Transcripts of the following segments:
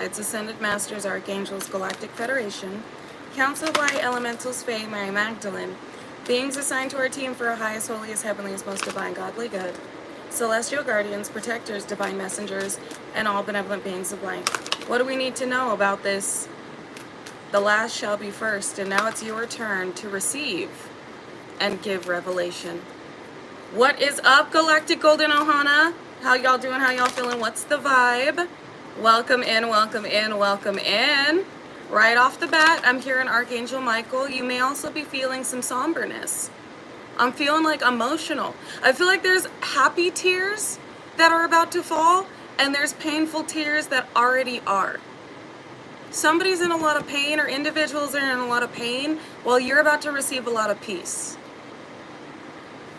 Ascended Masters, Archangels, Galactic Federation, counseled by Elementals, Fae, Mary Magdalene, beings assigned to our team for our highest, holiest, heavenliest, most divine, godly good, celestial guardians, protectors, divine messengers, and all benevolent beings of light. What do we need to know about this? The last shall be first, and now it's your turn to receive and give revelation. What is up, Galactic Golden Ohana? How y'all doing? How y'all feeling? What's the vibe? Welcome in, welcome in, welcome in. Right off the bat, I'm here in Archangel Michael. You may also be feeling some somberness. I'm feeling like emotional. I feel like there's happy tears that are about to fall, and there's painful tears that already are. Somebody's in a lot of pain, or individuals are in a lot of pain, while you're about to receive a lot of peace.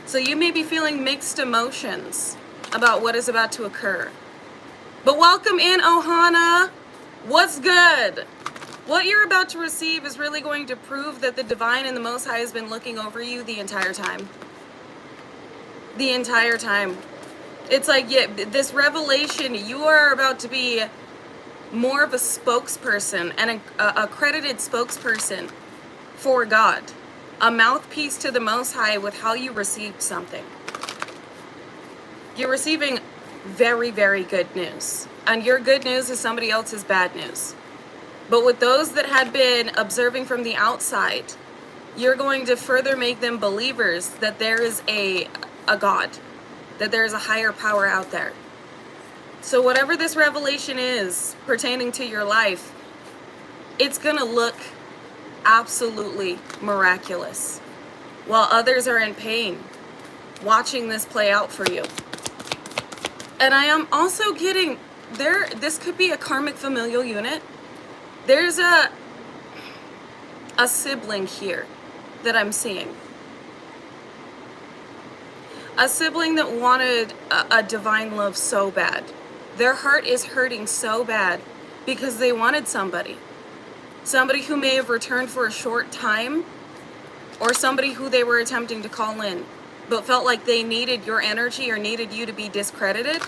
So you may be feeling mixed emotions about what is about to occur. But welcome in, Ohana. What's good? What you're about to receive is really going to prove that the Divine and the Most High has been looking over you the entire time. The entire time. It's like, yeah, this revelation, you are about to be more of a spokesperson and a accredited spokesperson for God. A mouthpiece to the Most High with how you received something. You're receiving very, very good news. And your good news is somebody else's bad news. But with those that had been observing from the outside, you're going to further make them believers that there is a God, that there is a higher power out there. So whatever this revelation is pertaining to your life, it's going to look absolutely miraculous. While others are in pain, watching this play out for you. And I am also getting, this could be a karmic familial unit. There's a sibling here that I'm seeing. A sibling that wanted a divine love so bad. Their heart is hurting so bad because they wanted somebody. Somebody who may have returned for a short time, or somebody who they were attempting to call in, but felt like they needed your energy or needed you to be discredited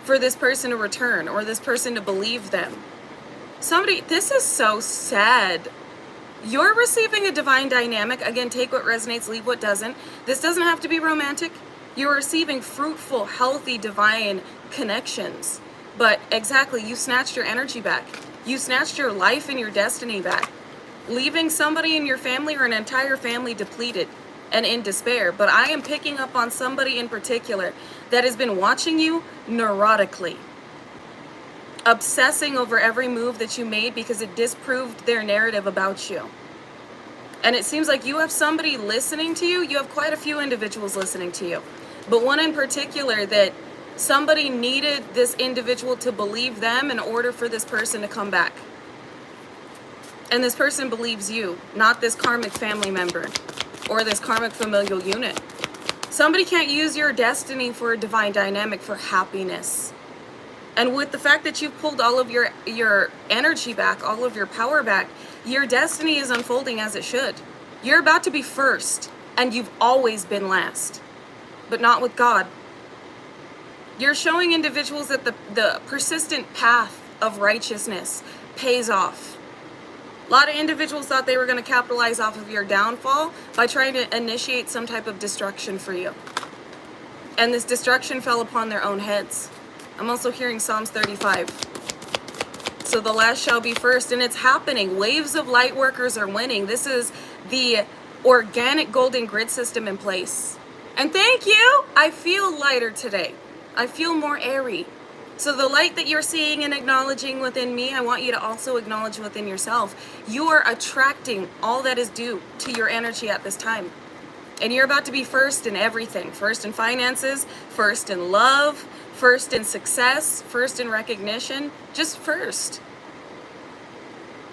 for this person to return, or this person to believe them. Somebody, this is so sad. You're receiving a divine dynamic. Again, take what resonates, leave what doesn't. This doesn't have to be romantic. You're receiving fruitful, healthy, divine connections. But exactly, you snatched your energy back. You snatched your life and your destiny back, leaving somebody in your family or an entire family depleted and in despair. But I am picking up on somebody in particular that has been watching you neurotically, obsessing over every move that you made because it disproved their narrative about you. And it seems like you have somebody listening to you. You have quite a few individuals listening to you, but one in particular that somebody needed this individual to believe them in order for this person to come back. And this person believes you, not this karmic family member or this karmic familial unit. Somebody can't use your destiny for a divine dynamic for happiness. And with the fact that you've pulled all of your energy back, all of your power back, your destiny is unfolding as it should. You're about to be first, and you've always been last, but not with God. You're showing individuals that the persistent path of righteousness pays off. A lot of individuals thought they were going to capitalize off of your downfall by trying to initiate some type of destruction for you. And this destruction fell upon their own heads. I'm also hearing Psalms 35. So the last shall be first, and it's happening. Waves of light workers are winning. This is the organic golden grid system in place. And thank you. I feel lighter today. I feel more airy. So the light that you're seeing and acknowledging within me, I want you to also acknowledge within yourself. You are attracting all that is due to your energy at this time. And you're about to be first in everything. First in finances, first in love, first in success, first in recognition, just first.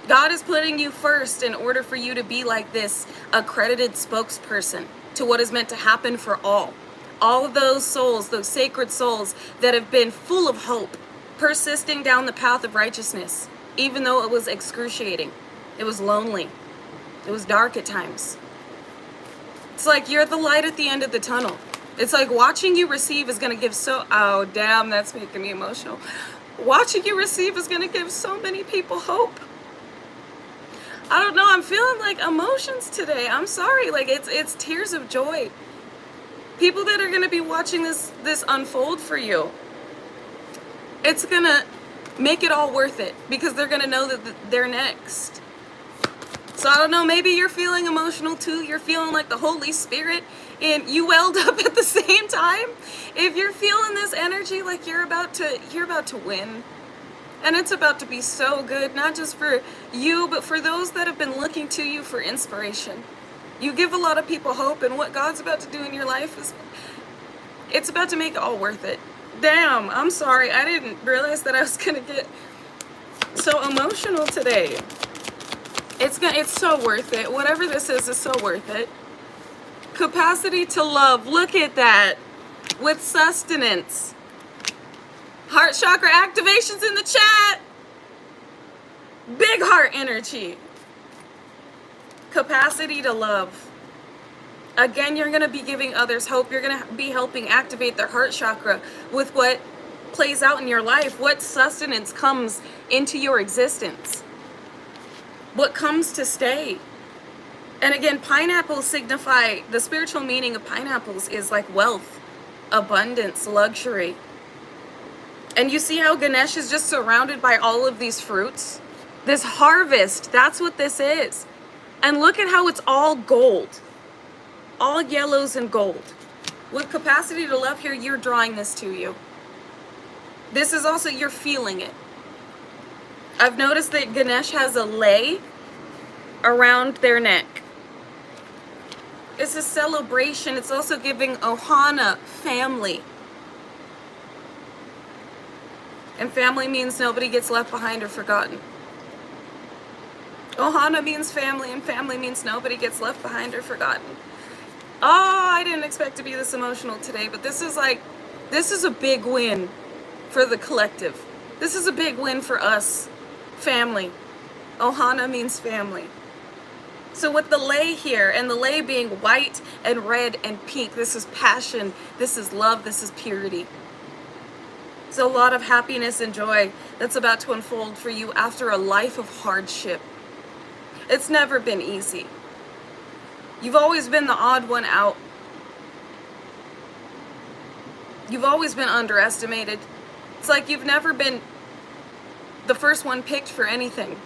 God is putting you first in order for you to be like this accredited spokesperson to what is meant to happen for all. All of those souls, those sacred souls that have been full of hope, persisting down the path of righteousness, even though it was excruciating. It was lonely. It was dark at times. It's like you're the light at the end of the tunnel. It's like watching you receive is going to give oh damn, that's making me emotional. Watching you receive is going to give so many people hope. I don't know, I'm feeling like emotions today. I'm sorry, like it's tears of joy. People that are going to be watching this unfold for you, it's going to make it all worth it because they're going to know that they're next. So I don't know, maybe you're feeling emotional too. You're feeling like the Holy Spirit and you welled up at the same time. If you're feeling this energy, like you're about to win. And it's about to be so good, not just for you, but for those that have been looking to you for inspiration. You give a lot of people hope, and what God's about to do in your life it's about to make it all worth it. Damn, I'm sorry. I didn't realize that I was gonna get so emotional today. It's so worth it. Whatever this is so worth it. Capacity to love. Look at that. With sustenance. Heart chakra activations in the chat. Big heart energy. Capacity to love. Again, you're going to be giving others hope. You're going to be helping activate their heart chakra with what plays out in your life. What sustenance comes into your existence. What comes to stay. And again, pineapples signify, the spiritual meaning of pineapples is like wealth, abundance, luxury. And you see how Ganesh is just surrounded by all of these fruits? This harvest, that's what this is. And look at how it's all gold. All yellows and gold. With capacity to love here, you're drawing this to you. This is also, you're feeling it. I've noticed that Ganesh has a lei around their neck. It's a celebration. It's also giving Ohana, family. And family means nobody gets left behind or forgotten. Ohana means family, and family means nobody gets left behind or forgotten. Oh, I didn't expect to be this emotional today, but this is a big win for the collective. This is a big win for us, family. Ohana means family. So with the lei here, and the lei being white and red and pink, this is passion, this is love, this is purity. So a lot of happiness and joy that's about to unfold for you after a life of hardship. It's never been easy. You've always been the odd one out. You've always been underestimated. It's like you've never been the first one picked for anything.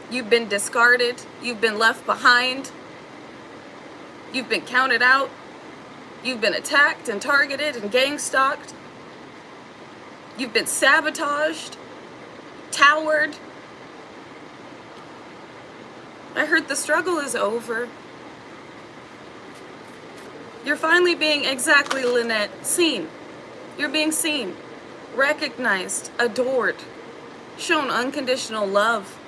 You've been discarded. You've been left behind. You've been counted out. You've been attacked and targeted and gang stalked. You've been sabotaged, towered. I heard the struggle is over. You're finally being, exactly, Lynette, seen. You're being seen, recognized, adored, shown unconditional love,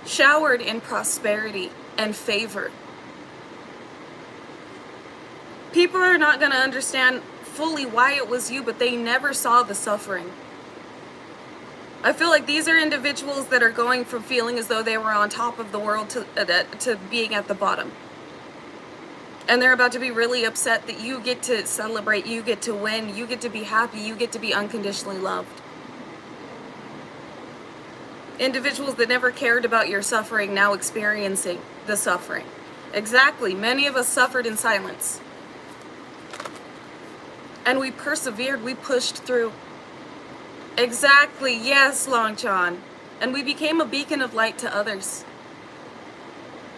showered in prosperity and favor. People are not going to understand fully why it was you, but they never saw the suffering. I feel like these are individuals that are going from feeling as though they were on top of the world to being at the bottom. And they're about to be really upset that you get to celebrate, you get to win, you get to be happy, you get to be unconditionally loved. Individuals that never cared about your suffering now experiencing the suffering. Exactly, many of us suffered in silence. And we persevered, we pushed through. Exactly, yes, Long John. And we became a beacon of light to others.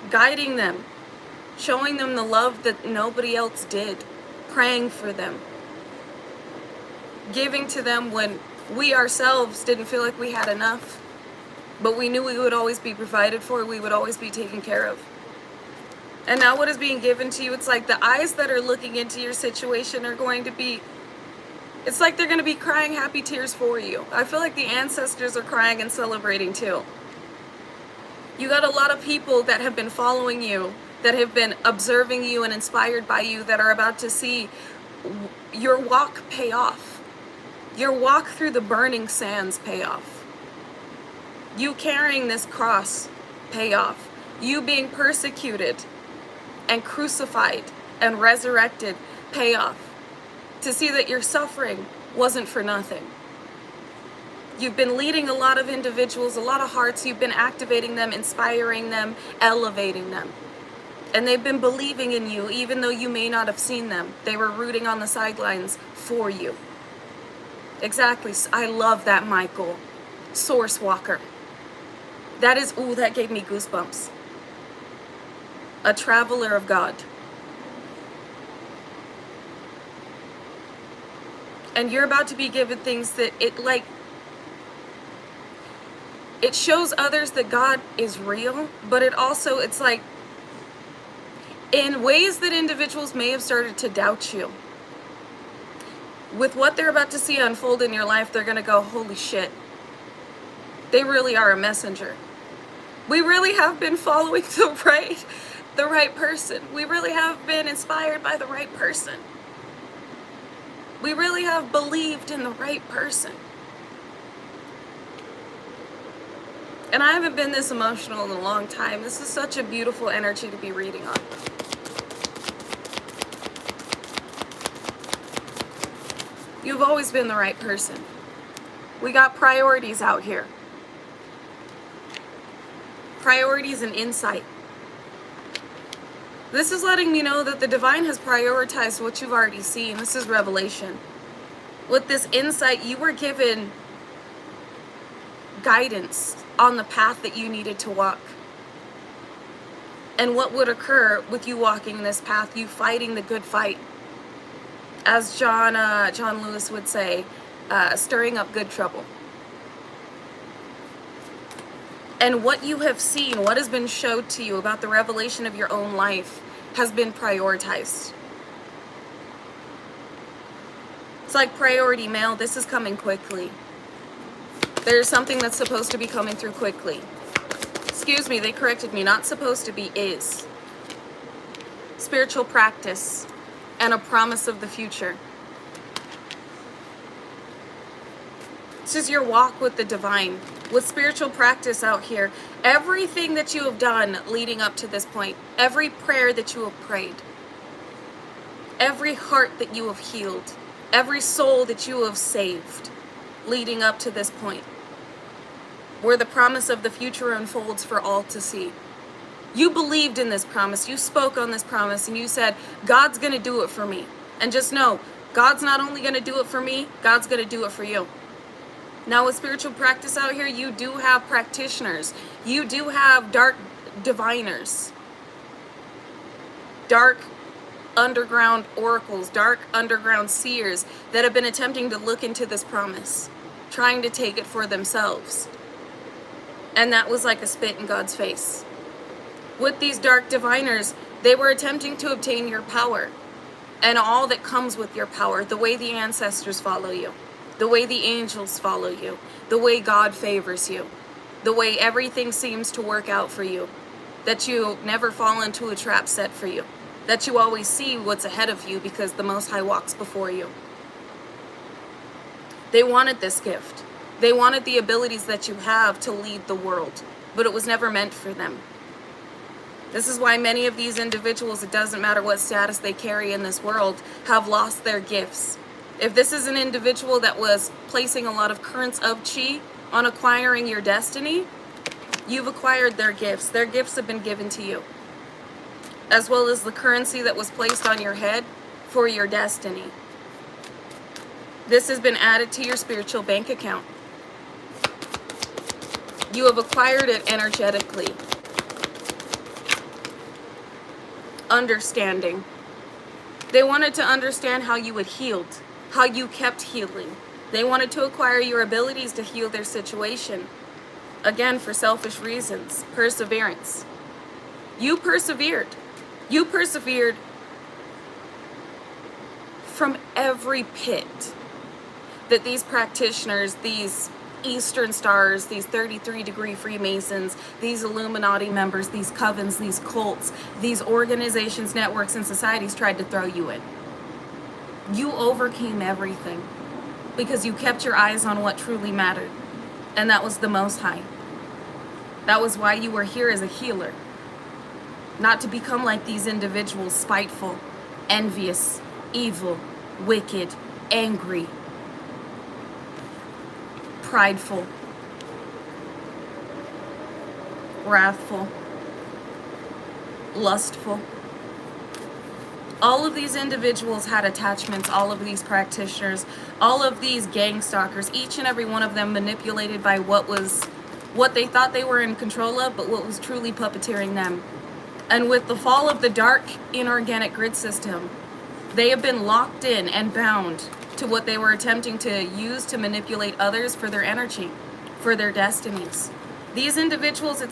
Guiding them, showing them the love that nobody else did, praying for them. Giving to them when we ourselves didn't feel like we had enough. But we knew we would always be provided for, we would always be taken care of. And now what is being given to you, it's like the eyes that are looking into your situation are going to be, it's like they're going to be crying happy tears for you. I feel like the ancestors are crying and celebrating too. You got a lot of people that have been following you, that have been observing you and inspired by you, that are about to see your walk pay off. Your walk through the burning sands pay off. You carrying this cross pay off. You being persecuted and crucified and resurrected pay off. To see that your suffering wasn't for nothing. You've been leading a lot of individuals, a lot of hearts. You've been activating them, inspiring them, elevating them. And they've been believing in you, even though you may not have seen them. They were rooting on the sidelines for you. Exactly. I love that, Michael. Source walker. That is, ooh, that gave me goosebumps. A traveler of God. And you're about to be given things that it shows others that God is real, but it's like, in ways that individuals may have started to doubt you. With what they're about to see unfold in your life, they're going to go, holy shit. They really are a messenger. We really have been following the right person. We really have been inspired by the right person. We really have believed in the right person. And I haven't been this emotional in a long time. This is such a beautiful energy to be reading on. You've always been the right person. We got priorities out here. Priorities and insight. This is letting me know that the divine has prioritized what you've already seen. This is revelation. With this insight, you were given guidance on the path that you needed to walk. And what would occur with you walking this path, you fighting the good fight. As John Lewis would say, stirring up good trouble. And what you have seen, what has been showed to you about the revelation of your own life has been prioritized. It's like priority mail. This is coming quickly. There's something that's supposed to be coming through quickly. Excuse me, they corrected me. Not supposed to be, is. Spiritual practice and a promise of the future. This is your walk with the divine. With spiritual practice out here, everything that you have done leading up to this point, every prayer that you have prayed, every heart that you have healed, every soul that you have saved leading up to this point, where the promise of the future unfolds for all to see. You believed in this promise, you spoke on this promise, and you said, God's gonna do it for me. And just know, God's not only gonna do it for me, God's gonna do it for you. Now with spiritual practice out here, you do have practitioners. You do have dark diviners. Dark underground oracles, dark underground seers that have been attempting to look into this promise, trying to take it for themselves. And that was like a spit in God's face. With these dark diviners, they were attempting to obtain your power and all that comes with your power, the way the ancestors follow you, the way the angels follow you, the way God favors you, the way everything seems to work out for you, that you never fall into a trap set for you, that you always see what's ahead of you because the Most High walks before you. They wanted this gift. They wanted the abilities that you have to lead the world, but it was never meant for them. This is why many of these individuals, it doesn't matter what status they carry in this world, have lost their gifts. If this is an individual that was placing a lot of currents of chi on acquiring your destiny, you've acquired their gifts. Their gifts have been given to you, as well as the currency that was placed on your head for your destiny. This has been added to your spiritual bank account. You have acquired it energetically. Understanding. They wanted to understand how you had healed, how you kept healing. They wanted to acquire your abilities to heal their situation. Again, for selfish reasons. Perseverance. You persevered. You persevered from every pit that these practitioners, these Eastern Stars, these 33-degree Freemasons, these Illuminati members, these covens, these cults, these organizations, networks, and societies tried to throw you in. You overcame everything because you kept your eyes on what truly mattered, and that was the Most High. That was why you were here as a healer, not to become like these individuals, spiteful, envious, evil, wicked, angry, prideful, wrathful, lustful. All of these individuals had attachments, all of these practitioners, all of these gang stalkers, each and every one of them manipulated by what they thought they were in control of, but what was truly puppeteering them. And with the fall of the dark inorganic grid system, they have been locked in and bound to what they were attempting to use to manipulate others for their energy, for their destinies. These individuals,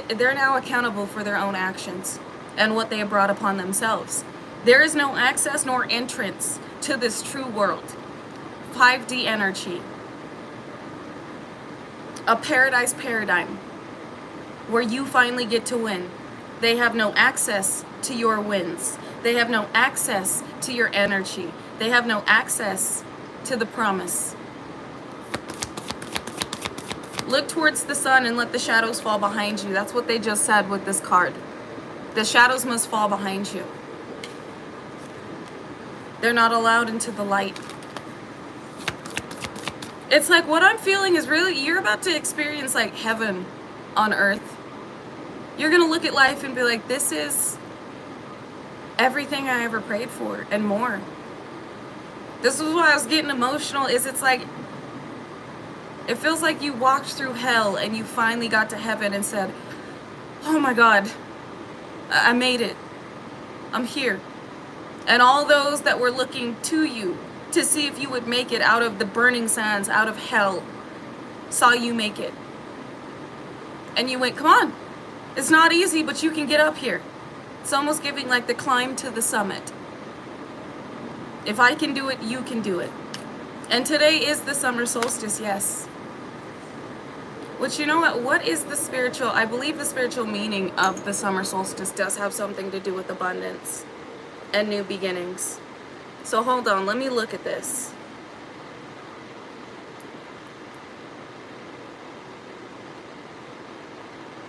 they're now accountable for their own actions and what they have brought upon themselves. There is no access nor entrance to this true world. 5D energy. A paradise paradigm where you finally get to win. They have no access to your wins. They have no access to your energy. They have no access to the promise. Look towards the sun and let the shadows fall behind you. That's what they just said with this card. The shadows must fall behind you. They're not allowed into the light. It's like what I'm feeling is really, you're about to experience like heaven on earth. You're going to look at life and be like, this is everything I ever prayed for and more. This is why I was getting emotional, is it's like, it feels like you walked through hell and you finally got to heaven and said, oh my God, I made it. I'm here. And all those that were looking to you to see if you would make it out of the burning sands, out of hell, saw you make it. And you went, come on. It's not easy, but you can get up here. It's almost giving like the climb to the summit. If I can do it, you can do it. And today is the summer solstice, yes. Which, you know what is the spiritual, I believe the spiritual meaning of the summer solstice does have something to do with abundance and new beginnings. So hold on, let me look at this.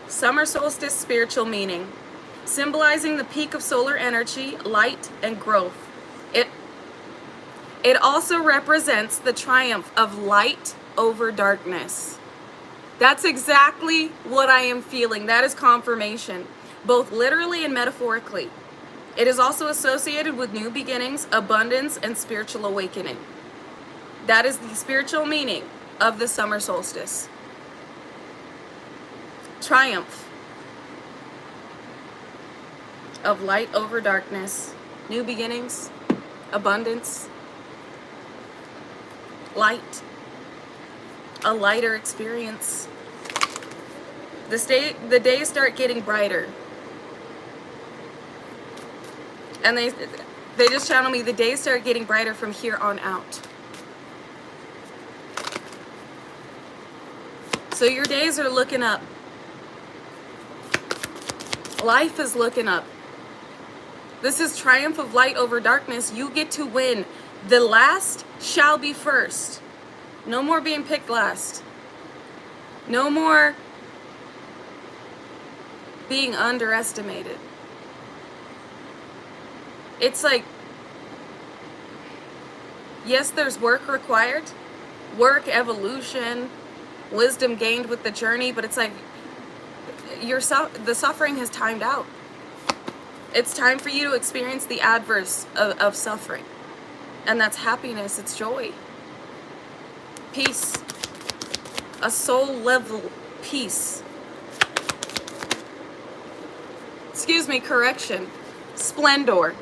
Summer solstice spiritual meaning. Symbolizing the peak of solar energy, light, and growth. It also represents the triumph of light over darkness. That's exactly what I am feeling. That is confirmation, both literally and metaphorically. It is also associated with new beginnings, abundance, and spiritual awakening. That is the spiritual meaning of the summer solstice. Triumph of light over darkness, new beginnings, abundance, light, a lighter experience. The days start getting brighter. And they just channel me, the days start getting brighter from here on out. So your days are looking up. Life is looking up. This is triumph of light over darkness. You get to win. The last shall be first. No more being picked last. No more being underestimated. It's like, yes, there's work required, work, evolution, wisdom gained with the journey, but it's like the suffering has timed out. It's time for you to experience the adverse of suffering. And that's happiness, it's joy, peace, a soul level peace. Excuse me, correction, splendor.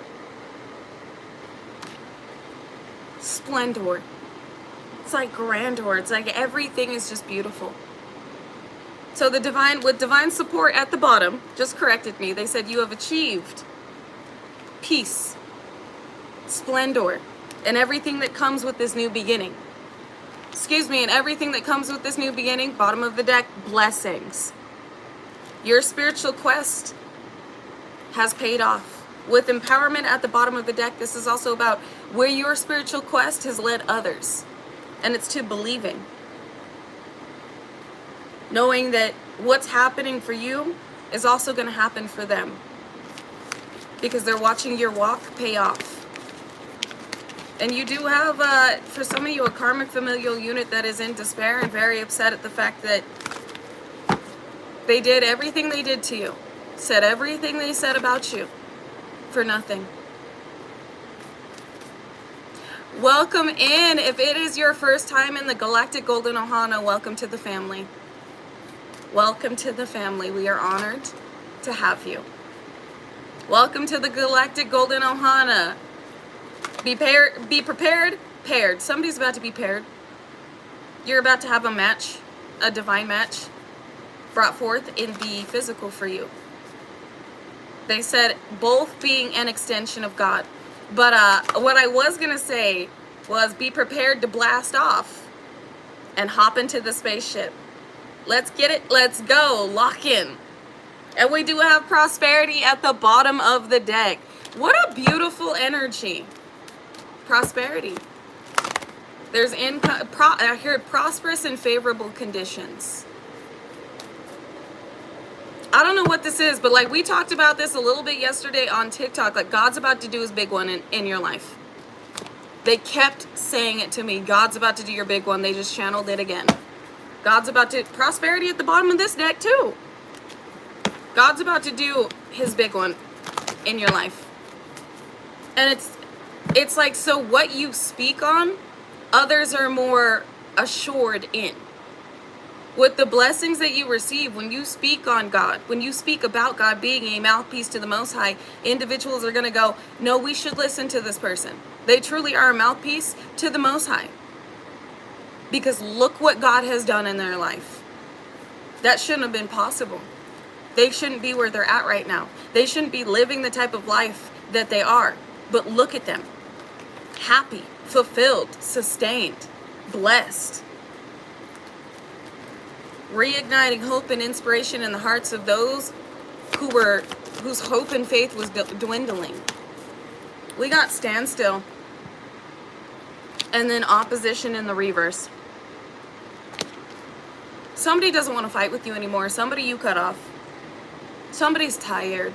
Splendor. It's like grandeur. It's like everything is just beautiful. So the divine, with divine support at the bottom, just corrected me. They said you have achieved peace, splendor, and everything that comes with this new beginning. Excuse me, and everything that comes with this new beginning, bottom of the deck, blessings. Your spiritual quest has paid off. With empowerment at the bottom of the deck, this is also about where your spiritual quest has led others. And it's to believing. Knowing that what's happening for you is also going to happen for them. Because they're watching your walk pay off. And you do have, for some of you, a karmic familial unit that is in despair and very upset at the fact that they did everything they did to you, said everything they said about you for nothing. Welcome in. If it is your first time in the Galactic Golden Ohana, welcome to the family. Welcome to the family. We are honored to have you. Welcome to the Galactic Golden Ohana. Be prepared, paired. Somebody's about to be paired. You're about to have a match, a divine match, brought forth in the physical for you. They said both being an extension of God. But what I was going to say was be prepared to blast off and hop into the spaceship. Let's get it. Let's go. Lock in. And we do have prosperity at the bottom of the deck. What a beautiful energy. Prosperity. There's income. I hear prosperous and favorable conditions. I don't know what this is, but like we talked about this a little bit yesterday on TikTok. Like God's about to do his big one in your life. They kept saying it to me. God's about to do your big one. They just channeled it again. God's about to, prosperity at the bottom of this deck too. God's about to do his big one in your life. And it's like, so what you speak on, others are more assured in. With the blessings that you receive, when you speak on God, when you speak about God being a mouthpiece to the Most High, individuals are going to go, no, we should listen to this person. They truly are a mouthpiece to the Most High. Because look what God has done in their life. That shouldn't have been possible. They shouldn't be where they're at right now. They shouldn't be living the type of life that they are. But look at them. Happy, fulfilled, sustained, blessed. Reigniting hope and inspiration in the hearts of those whose hope and faith was dwindling. We got standstill. And then opposition in the reverse. Somebody doesn't want to fight with you anymore. Somebody you cut off. Somebody's tired.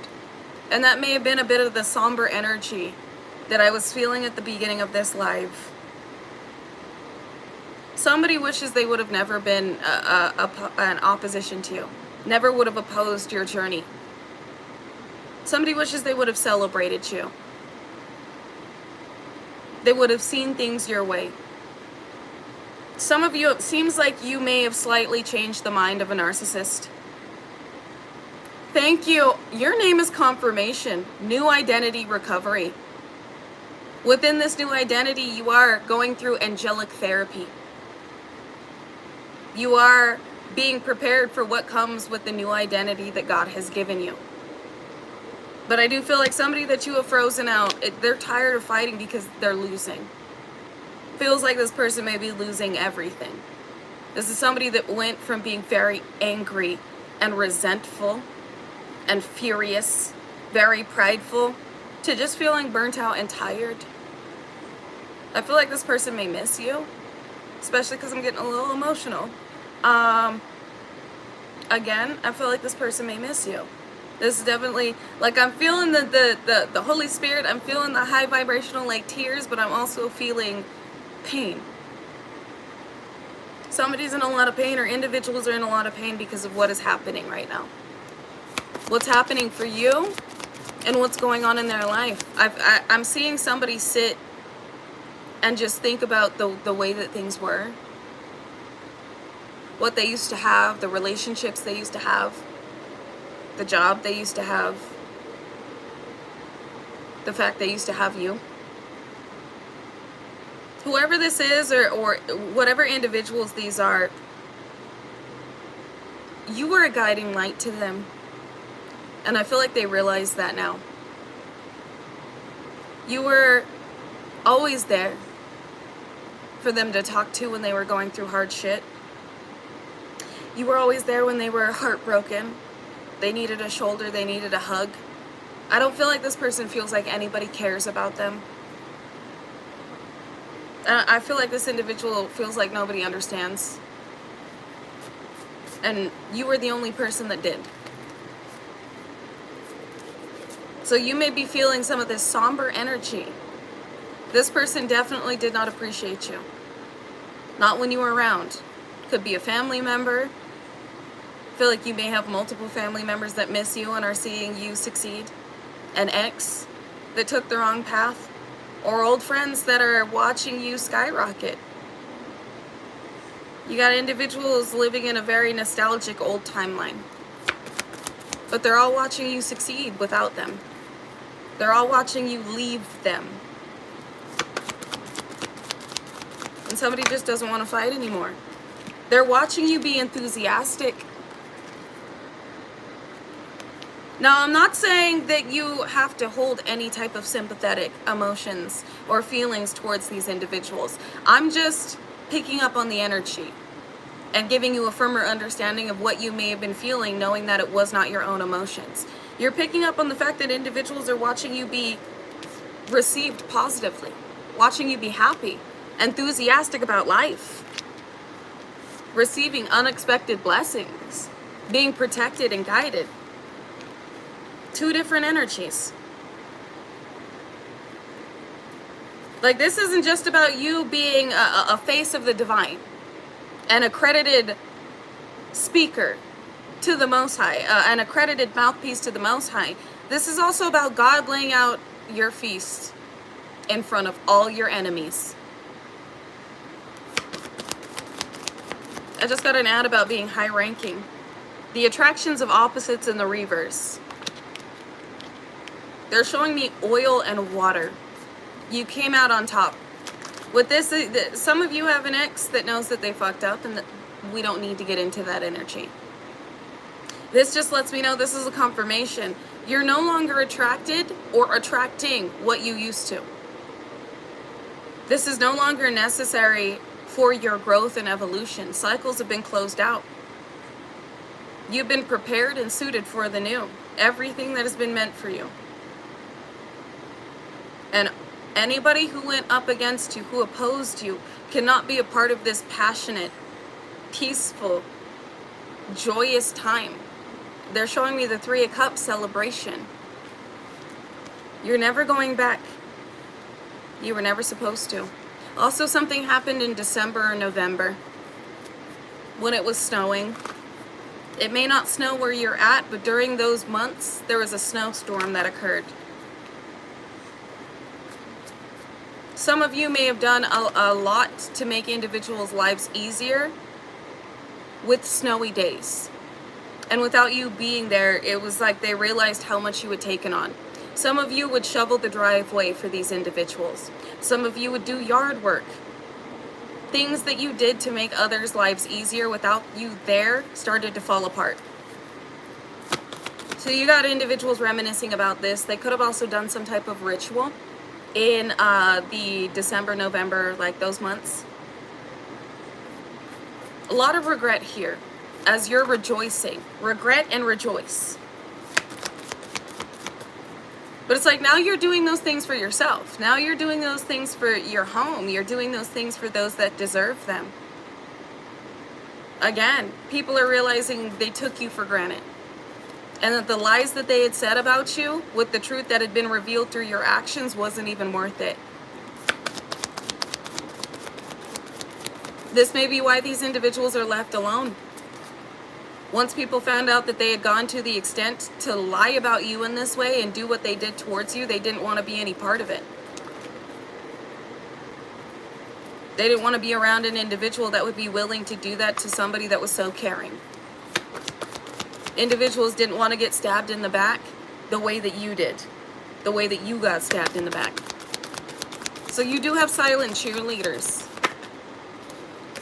And that may have been a bit of the somber energy that I was feeling at the beginning of this live. Somebody wishes they would have never been an opposition to you. Never would have opposed your journey. Somebody wishes they would have celebrated you. They would have seen things your way. Some of you, it seems like you may have slightly changed the mind of a narcissist. Thank you. Your name is confirmation. New identity recovery. Within this new identity, you are going through angelic therapy. You are being prepared for what comes with the new identity that God has given you. But I do feel like somebody that you have frozen out, they're tired of fighting because they're losing. Feels like this person may be losing everything. This is somebody that went from being very angry and resentful and furious, very prideful, to just feeling burnt out and tired. I feel like this person may miss you, especially because I'm getting a little emotional. Again, I feel like this person may miss you. This is definitely, like, I'm feeling the Holy Spirit. I'm feeling the high vibrational, like, tears, but I'm also feeling pain. Somebody's in a lot of pain, or individuals are in a lot of pain because of what is happening right now. What's happening for you and what's going on in their life. I'm seeing somebody sit and just think about the way that things were. What they used to have, the relationships they used to have, the job they used to have, the fact they used to have you. Whoever this is, or whatever individuals these are, you were a guiding light to them. And I feel like they realize that now. You were always there for them to talk to when they were going through hard shit. You were always there when they were heartbroken. They needed a shoulder, they needed a hug. I don't feel like this person feels like anybody cares about them. I feel like this individual feels like nobody understands. And you were the only person that did. So you may be feeling some of this somber energy. This person definitely did not appreciate you. Not when you were around. Could be a family member. I feel like you may have multiple family members that miss you and are seeing you succeed. An ex that took the wrong path. Or old friends that are watching you skyrocket. You got individuals living in a very nostalgic old timeline. But they're all watching you succeed without them. They're all watching you leave them. And somebody just doesn't want to fight anymore. They're watching you be enthusiastic. Now, I'm not saying that you have to hold any type of sympathetic emotions or feelings towards these individuals. I'm just picking up on the energy and giving you a firmer understanding of what you may have been feeling, knowing that it was not your own emotions. You're picking up on the fact that individuals are watching you be received positively, watching you be happy, enthusiastic about life, receiving unexpected blessings, being protected and guided. Two different energies. Like, this isn't just about you being a face of the divine, an accredited speaker to the Most High, an accredited mouthpiece to the Most High. This is also about God laying out your feast in front of all your enemies. I just got an ad about being high ranking. The attractions of opposites in the reverse. They're showing me oil and water. You came out on top. With this, some of you have an ex that knows that they fucked up, and that we don't need to get into that energy. This just lets me know this is a confirmation. You're no longer attracted or attracting what you used to. This is no longer necessary for your growth and evolution. Cycles have been closed out. You've been prepared and suited for the new. Everything that has been meant for you. And anybody who went up against you, who opposed you, cannot be a part of this passionate, peaceful, joyous time. They're showing me the Three of Cups celebration. You're never going back. You were never supposed to. Also, something happened in December or November when it was snowing. It may not snow where you're at, but during those months, there was a snowstorm that occurred. Some of you may have done a lot to make individuals' lives easier with snowy days. And without you being there, it was like they realized how much you had taken on. Some of you would shovel the driveway for these individuals. Some of you would do yard work. Things that you did to make others' lives easier without you there started to fall apart. So you got individuals reminiscing about this. They could have also done some type of ritual in the December, November, like those months. A lot of regret here as you're rejoicing. Regret and rejoice. But it's like now you're doing those things for yourself. Now you're doing those things for your home. You're doing those things for those that deserve them. Again, people are realizing they took you for granted. And that the lies that they had said about you with the truth that had been revealed through your actions wasn't even worth it. This may be why these individuals are left alone. Once people found out that they had gone to the extent to lie about you in this way and do what they did towards you, they didn't want to be any part of it. They didn't want to be around an individual that would be willing to do that to somebody that was so caring. Individuals didn't want to get stabbed in the back the way that you did. The way that you got stabbed in the back. So you do have silent cheerleaders.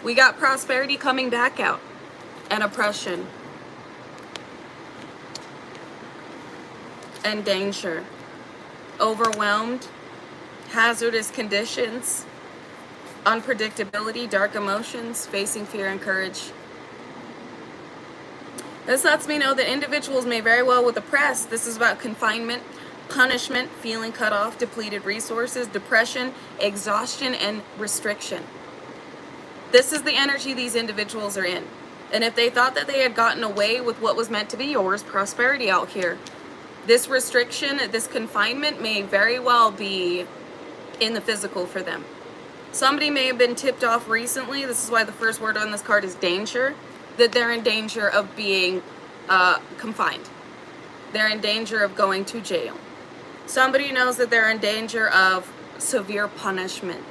We got prosperity coming back out. And oppression. And danger. Overwhelmed. Hazardous conditions. Unpredictability. Dark emotions. Facing fear and courage. This lets me know that individuals may very well with oppressed. This is about confinement, punishment, feeling cut off, depleted resources, depression, exhaustion, and restriction. This is the energy these individuals are in. And if they thought that they had gotten away with what was meant to be yours, prosperity out here, this restriction, this confinement may very well be in the physical for them. Somebody may have been tipped off recently. This is why the first word on this card is danger. That they're in danger of being confined. They're in danger of going to jail. Somebody knows that they're in danger of severe punishment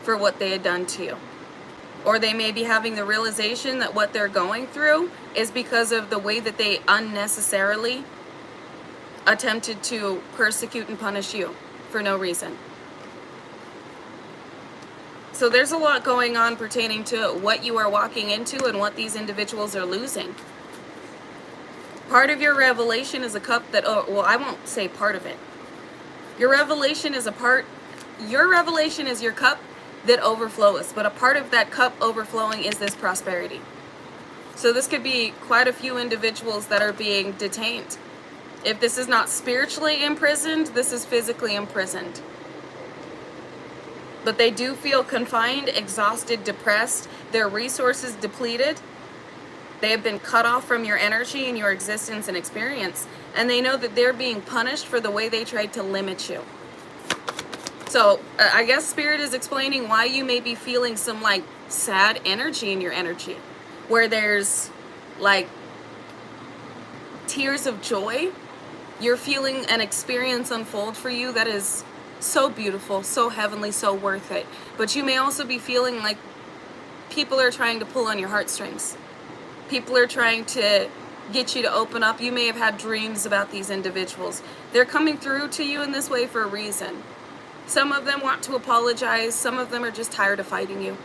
for what they had done to you. Or they may be having the realization that what they're going through is because of the way that they unnecessarily attempted to persecute and punish you for no reason. So there's a lot going on pertaining to what you are walking into and what these individuals are losing. Part of your revelation is a cup that, oh, well, I won't say part of it. Your revelation is your cup that overflows, but a part of that cup overflowing is this prosperity. So this could be quite a few individuals that are being detained. If this is not spiritually imprisoned, this is physically imprisoned. But they do feel confined, exhausted, depressed, their resources depleted. They have been cut off from your energy and your existence and experience. And they know that they're being punished for the way they tried to limit you. So I guess Spirit is explaining why you may be feeling some like sad energy in your energy. Where there's like tears of joy. You're feeling an experience unfold for you that is so beautiful, so heavenly, so worth it. But you may also be feeling like people are trying to pull on your heartstrings. People are trying to get you to open up. You may have had dreams about these individuals. They're coming through to you in this way for a reason. Some of them want to apologize. Some of them are just tired of fighting you.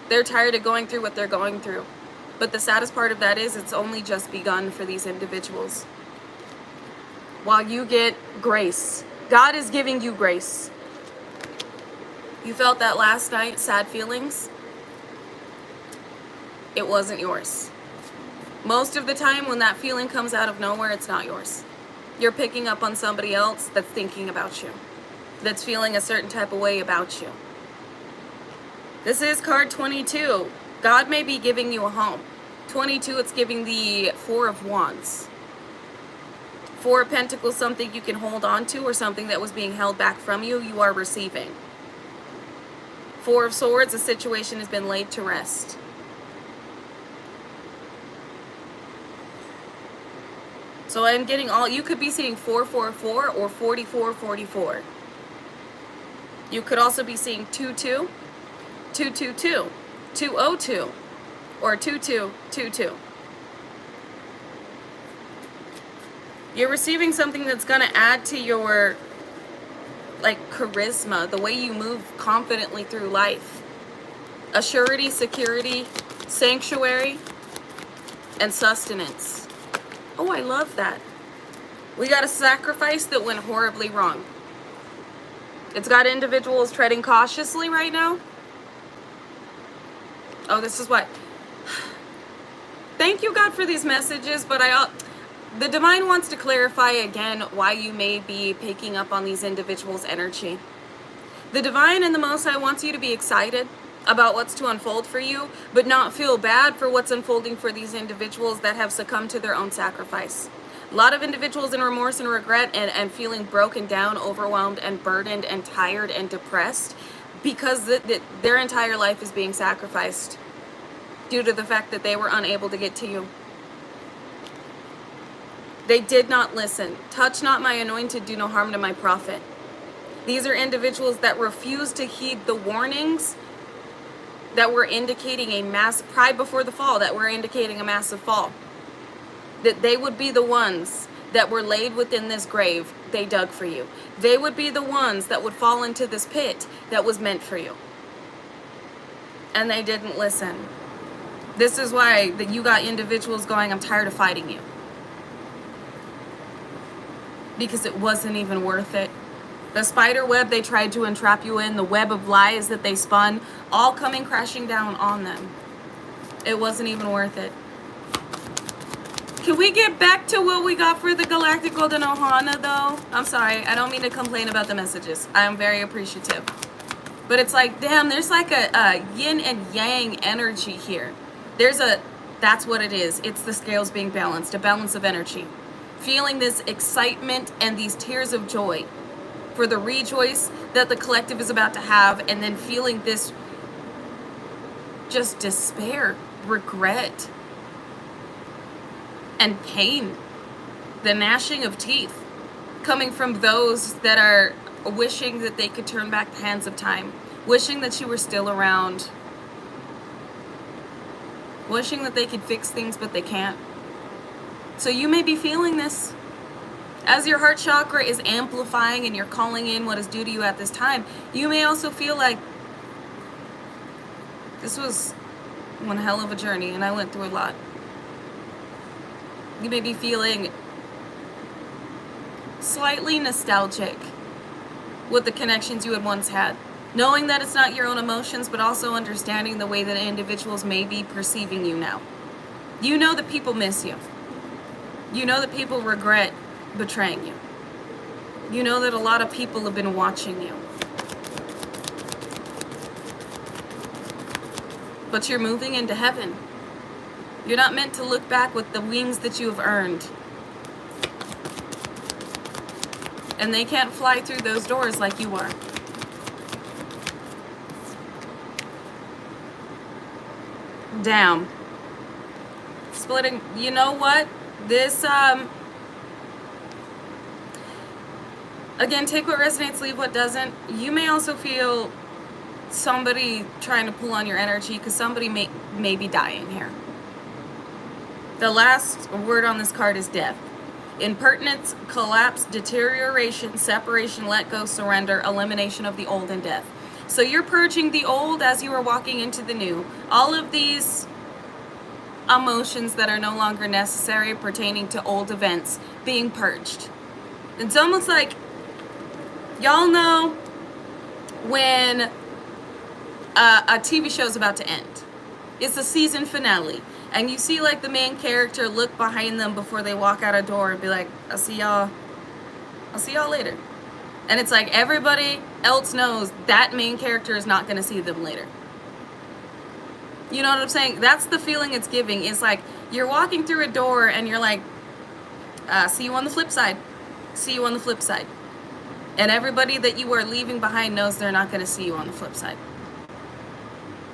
They're tired of going through what they're going through. But the saddest part of that is it's only just begun for these individuals. While you get grace. God is giving you grace. You felt that last night, sad feelings. It wasn't yours. Most of the time when that feeling comes out of nowhere, it's not yours. You're picking up on somebody else that's thinking about you, that's feeling a certain type of way about you. This is card 22. God may be giving you a home. 22, it's giving the Four of Wands. Four of Pentacles, something you can hold on to or something that was being held back from you, you are receiving. Four of Swords, a situation has been laid to rest. So I'm getting all, you could be seeing 444 or 4444. You could also be seeing 22, 222, 202, or 2222. You're receiving something that's going to add to your, like, charisma, the way you move confidently through life. Assurity, security, sanctuary, and sustenance. Oh, I love that. We got a sacrifice that went horribly wrong. It's got individuals treading cautiously right now. Oh, this is what. Thank you, God, for these messages, but the divine wants to clarify again why you may be picking up on these individuals' energy. The divine and the Most High wants you to be excited about what's to unfold for you, but not feel bad for what's unfolding for these individuals that have succumbed to their own sacrifice. A lot of individuals in remorse and regret and feeling broken down, overwhelmed and burdened and tired and depressed because their entire life is being sacrificed due to the fact that they were unable to get to you. They did not listen. Touch not my anointed, do no harm to my prophet. These are individuals that refuse to heed the warnings that were indicating a massive pride before the fall, that were indicating a massive fall. That they would be the ones that were laid within this grave they dug for you. They would be the ones that would fall into this pit that was meant for you. And they didn't listen. This is why that you got individuals going, I'm tired of fighting you. Because it wasn't even worth it. The spider web they tried to entrap you in, the web of lies that they spun, all coming crashing down on them. It wasn't even worth it. Can we get back to what we got for the Galactic Golden Ohana, though? I'm sorry, I don't mean to complain about the messages. I am very appreciative. But it's like, damn, there's like a yin and yang energy here. That's what it is. It's the scales being balanced, a balance of energy. Feeling this excitement and these tears of joy for the rejoice that the collective is about to have, and then feeling this just despair, regret, and pain, the gnashing of teeth coming from those that are wishing that they could turn back the hands of time, wishing that you were still around, wishing that they could fix things, but they can't. So you may be feeling this. As your heart chakra is amplifying and you're calling in what is due to you at this time, you may also feel like this was one hell of a journey and I went through a lot. You may be feeling slightly nostalgic with the connections you had once had, knowing that it's not your own emotions, but also understanding the way that individuals may be perceiving you now. You know that people miss you. You know that people regret betraying you. You know that a lot of people have been watching you. But you're moving into heaven. You're not meant to look back with the wings that you have earned. And they can't fly through those doors like you are. Damn. Splitting. You know what? This, again, take what resonates, leave what doesn't. You may also feel somebody trying to pull on your energy because somebody may be dying here. The last word on this card is death. Impertinence, collapse, deterioration, separation, let go, surrender, elimination of the old, and death. So you're purging the old as you are walking into the new. All of these emotions that are no longer necessary pertaining to old events being purged. It's almost like, y'all know when a TV show is about to end. It's the season finale. And you see like the main character look behind them before they walk out a door and be like, I'll see y'all later. And it's like everybody else knows that main character is not going to see them later. You know what I'm saying? That's the feeling it's giving. It's like you're walking through a door and you're like, see you on the flip side. See you on the flip side. And everybody that you are leaving behind knows they're not going to see you on the flip side.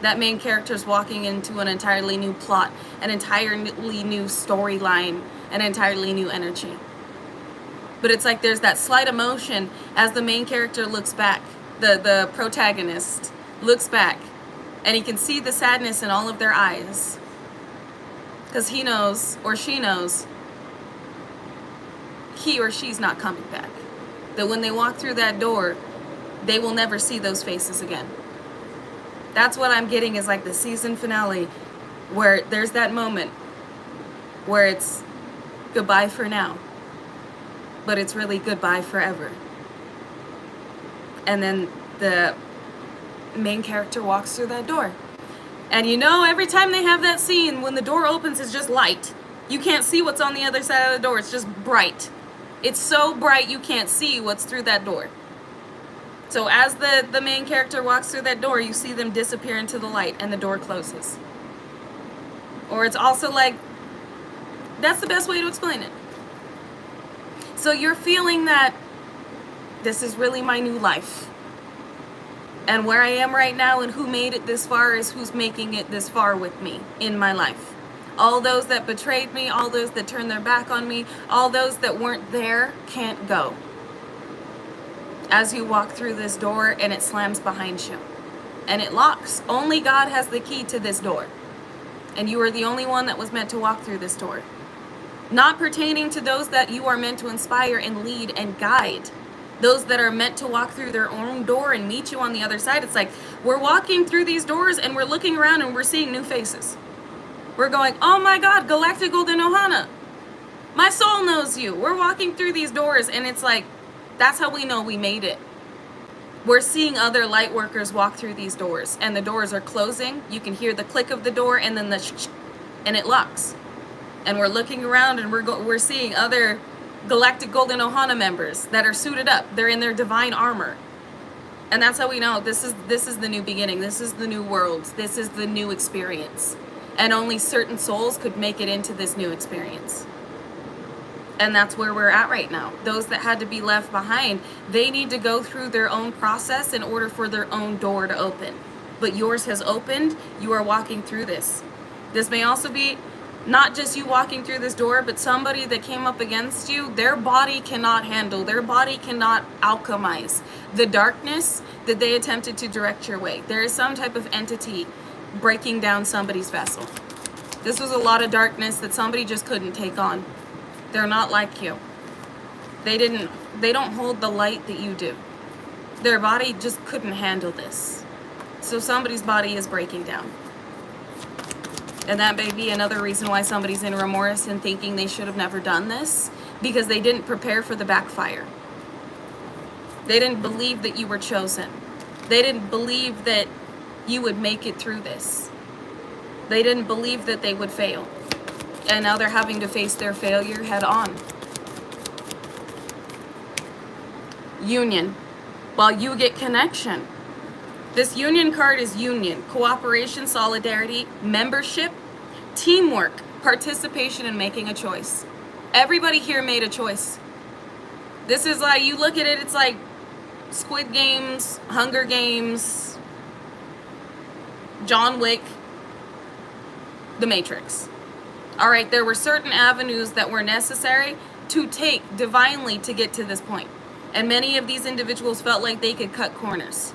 That main character is walking into an entirely new plot, an entirely new storyline, an entirely new energy. But it's like there's that slight emotion as the main character looks back. The protagonist looks back, and he can see the sadness in all of their eyes. Because he knows, or she knows, he or she's not coming back. That when they walk through that door, they will never see those faces again. That's what I'm getting is like the season finale where there's that moment where it's goodbye for now, but it's really goodbye forever. And then the main character walks through that door. And you know, every time they have that scene, when the door opens, it's just light. You can't see what's on the other side of the door. It's just bright. It's so bright you can't see what's through that door. So as the main character walks through that door, you see them disappear into the light and the door closes. Or it's also like, that's the best way to explain it. So you're feeling that this is really my new life. And where I am right now and who made it this far is who's making it this far with me in my life. All those that betrayed me, all those that turned their back on me, all those that weren't there can't go. As you walk through this door and it slams behind you and it locks. Only God has the key to this door. And you are the only one that was meant to walk through this door. Not pertaining to those that you are meant to inspire and lead and guide. Those that are meant to walk through their own door and meet you on the other side. It's like we're walking through these doors and we're looking around and we're seeing new faces. We're going, oh my God, Galactic Golden Ohana. My soul knows you. We're walking through these doors and it's like, that's how we know we made it. We're seeing other light workers walk through these doors and the doors are closing. You can hear the click of the door and then and it locks. And we're looking around and we're seeing other Galactic Golden Ohana members that are suited up. They're in their divine armor. And that's how we know this is the new beginning. This is the new world. This is the new experience. And only certain souls could make it into this new experience. And that's where we're at right now. Those that had to be left behind, they need to go through their own process in order for their own door to open. But yours has opened. You are walking through this. This may also be not just you walking through this door, but somebody that came up against you, their body cannot handle, their body cannot alchemize the darkness that they attempted to direct your way. There is some type of entity breaking down somebody's vessel. This was a lot of darkness that somebody just couldn't take on. They're not like you. They don't hold the light that you do. Their body just couldn't handle this. So somebody's body is breaking down. And that may be another reason why somebody's in remorse and thinking they should have never done this, because they didn't prepare for the backfire. They didn't believe that you were chosen. They didn't believe that you would make it through this. They didn't believe that they would fail. And now they're having to face their failure head on. Union. While you get connection. This union card is union, cooperation, solidarity, membership, teamwork, participation, and making a choice. Everybody here made a choice. This is like, you look at it, it's like Squid Games, Hunger Games, John Wick, The Matrix. All right, there were certain avenues that were necessary to take divinely to get to this point. And many of these individuals felt like they could cut corners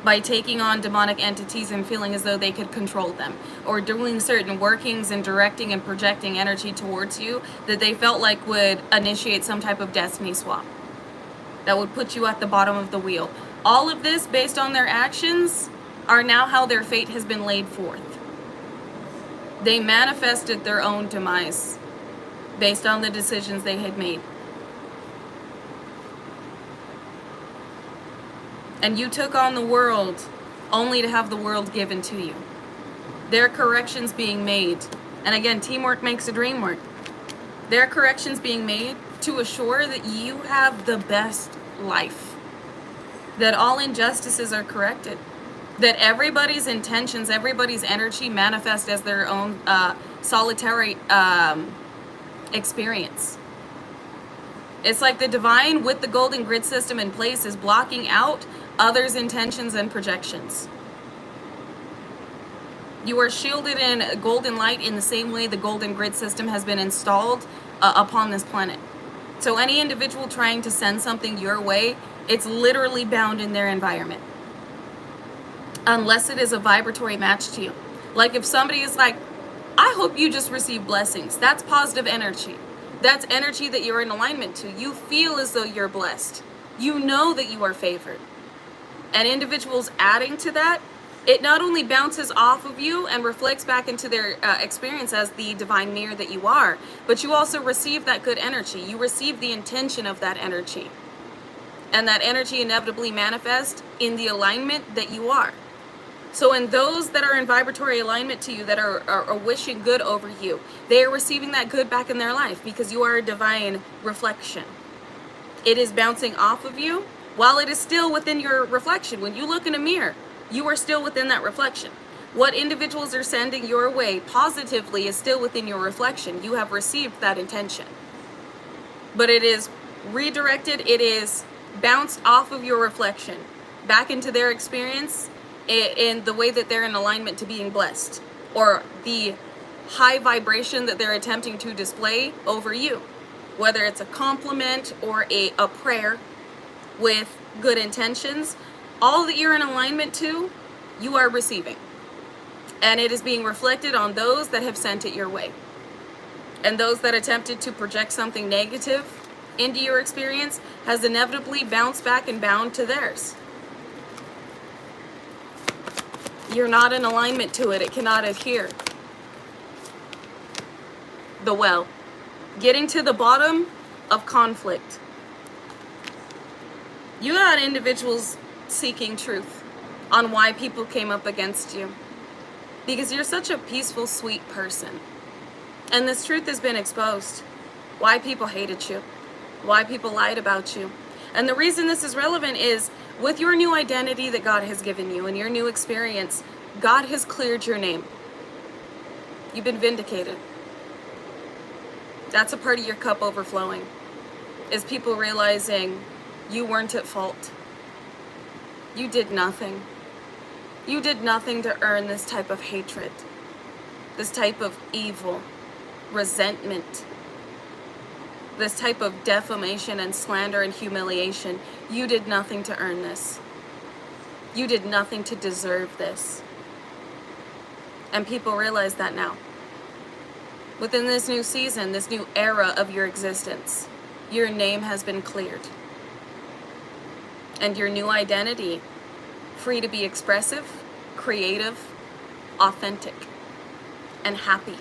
by taking on demonic entities and feeling as though they could control them, or doing certain workings and directing and projecting energy towards you that they felt like would initiate some type of destiny swap that would put you at the bottom of the wheel. All of this, based on their actions, are now how their fate has been laid forth. They manifested their own demise based on the decisions they had made. And you took on the world only to have the world given to you. There are corrections being made. And again, teamwork makes the dream work. There are corrections being made to assure that you have the best life. That all injustices are corrected. That everybody's intentions, everybody's energy manifest as their own solitary experience. It's like the divine with the golden grid system in place is blocking out others' intentions and projections. You are shielded in golden light in the same way the golden grid system has been installed upon this planet. So any individual trying to send something your way, it's literally bound in their environment. Unless it is a vibratory match to you. Like if somebody is like, I hope you just receive blessings. That's positive energy. That's energy that you're in alignment to. You feel as though you're blessed. You know that you are favored. And individuals adding to that, it not only bounces off of you and reflects back into their experience as the divine mirror that you are, but you also receive that good energy. You receive the intention of that energy. And that energy inevitably manifests in the alignment that you are. So in those that are in vibratory alignment to you, that are wishing good over you, they are receiving that good back in their life because you are a divine reflection. It is bouncing off of you while it is still within your reflection. When you look in a mirror, you are still within that reflection. What individuals are sending your way positively is still within your reflection. You have received that intention. But it is redirected, it is bounced off of your reflection back into their experience in the way that they're in alignment to being blessed, or the high vibration that they're attempting to display over you, whether it's a compliment or a prayer with good intentions. All that you're in alignment to, you are receiving, and it is being reflected on those that have sent it your way. And those that attempted to project something negative into your experience has inevitably bounced back and bound to theirs. You're not in alignment to it. It cannot adhere. The well. Getting to the bottom of conflict. You got individuals seeking truth on why people came up against you. Because you're such a peaceful, sweet person. And this truth has been exposed. Why people hated you. Why people lied about you. And the reason this is relevant is with your new identity that God has given you and your new experience, God has cleared your name. You've been vindicated. That's a part of your cup overflowing, is people realizing you weren't at fault. You did nothing. You did nothing to earn this type of hatred, this type of evil, resentment, this type of defamation and slander and humiliation. You did nothing to earn this. You did nothing to deserve this. And people realize that now. Within this new season, this new era of your existence, your name has been cleared. And your new identity, free to be expressive, creative, authentic, and happy.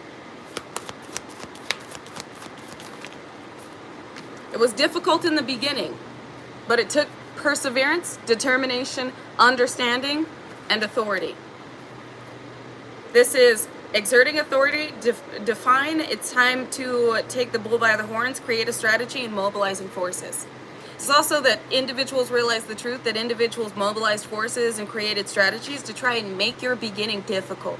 It was difficult in the beginning, but it took perseverance, determination, understanding, and authority. This is exerting authority, define. It's time to take the bull by the horns, create a strategy, and mobilizing forces. It's also that individuals realize the truth, that individuals mobilized forces and created strategies to try and make your beginning difficult,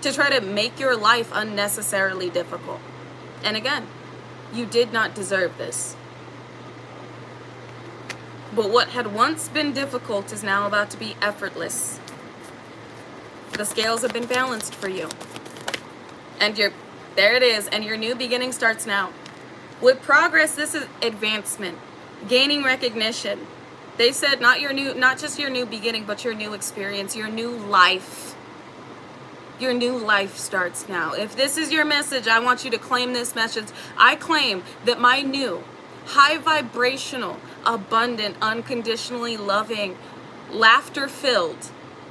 to try to make your life unnecessarily difficult. And again, you did not deserve this. But what had once been difficult is now about to be effortless. The scales have been balanced for you. And there it is, and your new beginning starts now. With progress, this is advancement, gaining recognition. They said not just your new beginning, but your new experience, your new life. Your new life starts now. If this is your message, I want you to claim this message. I claim that my new, high vibrational, abundant, unconditionally loving, laughter-filled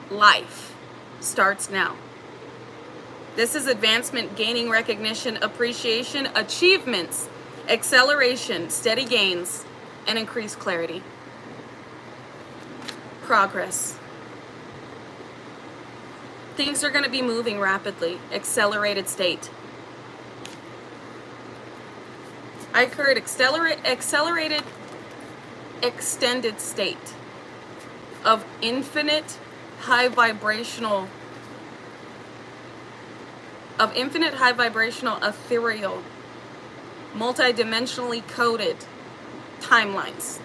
life starts now. This is advancement, gaining recognition, appreciation, achievements, acceleration, steady gains, and increased clarity. Progress. Things are going to be moving rapidly, accelerated state. I heard accelerated, extended state of infinite high vibrational, ethereal, multidimensionally coded timelines.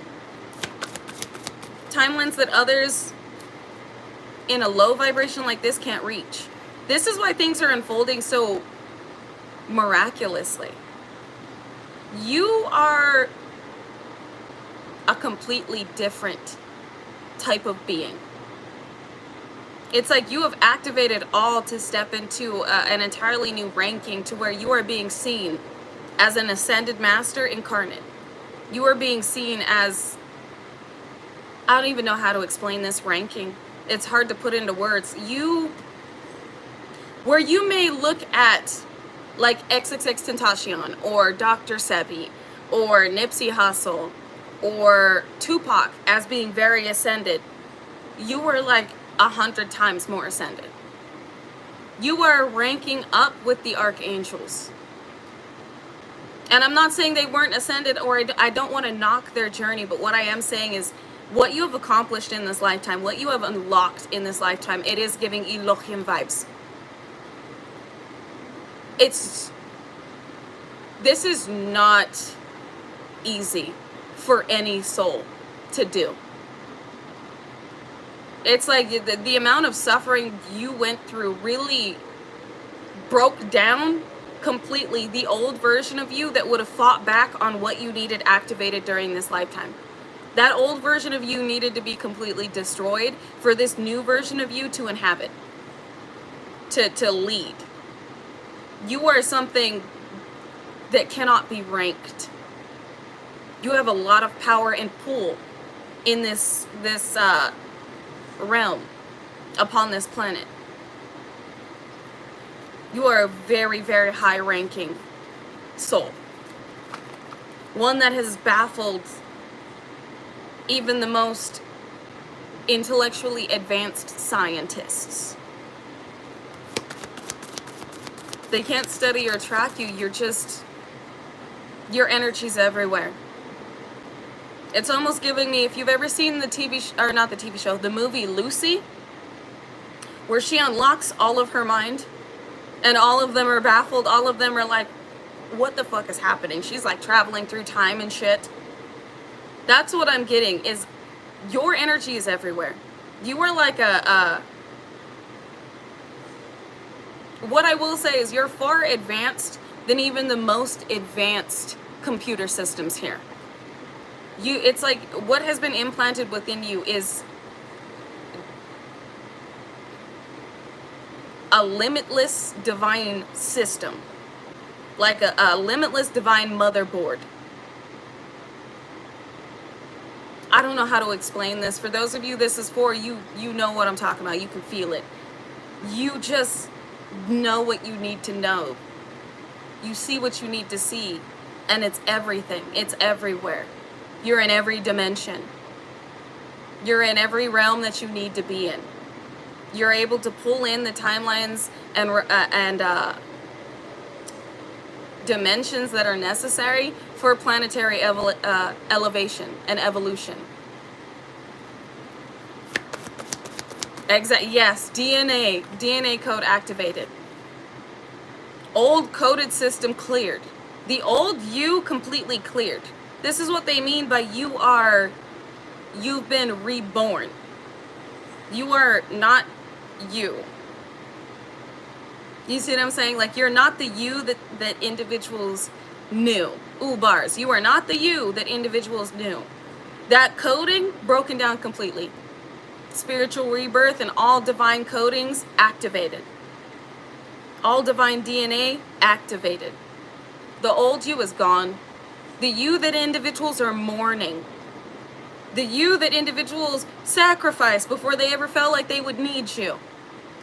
Timelines that others in a low vibration like this can't reach. This is why things are unfolding so miraculously. You are a completely different type of being. It's like you have activated all to step into an entirely new ranking, to where you are being seen as an ascended master incarnate. You are being seen as, I don't even know how to explain this ranking. It's hard to put into words. Where you may look at like XXXTentacion or Dr. Sebi or Nipsey Hussle or Tupac as being very ascended, you were like 100 times more ascended. You are ranking up with the archangels. And I'm not saying they weren't ascended, or I don't want to knock their journey, but what I am saying is what you have accomplished in this lifetime, what you have unlocked in this lifetime, it is giving Elohim vibes. This is not easy for any soul to do. It's like the amount of suffering you went through really broke down completely the old version of you that would have fought back on what you needed activated during this lifetime. That old version of you needed to be completely destroyed for this new version of you to inhabit, to lead. You are something that cannot be ranked. You have a lot of power and pull in this realm, upon this planet. You are a very, very high ranking soul. One that has baffled even the most intellectually advanced scientists. They can't study or track you. Your energy's everywhere. It's almost giving me, if you've ever seen the movie Lucy, where she unlocks all of her mind and all of them are baffled, all of them are like, what the fuck is happening? She's like traveling through time and shit. That's what I'm getting, is your energy is everywhere. You are like what I will say is you're far advanced than even the most advanced computer systems here. It's like what has been implanted within you is a limitless divine system, like a limitless divine motherboard. I don't know how to explain this. For those of you this is for, you know what I'm talking about. You can feel it. You just know what you need to know. You see what you need to see, and it's everything. It's everywhere. You're in every dimension. You're in every realm that you need to be in. You're able to pull in the timelines and dimensions that are necessary for planetary elevation and evolution. Yes, DNA code activated. Old coded system cleared. The old you completely cleared. This is what they mean by you've been reborn. You are not you. You see what I'm saying? Like, you're not the you that individuals knew. Ooh, bars. You are not the you that individuals knew. That coding broken down completely. Spiritual rebirth and all divine codings activated. All divine DNA activated. The old you is gone. The you that individuals are mourning. The you that individuals sacrificed before they ever felt like they would need you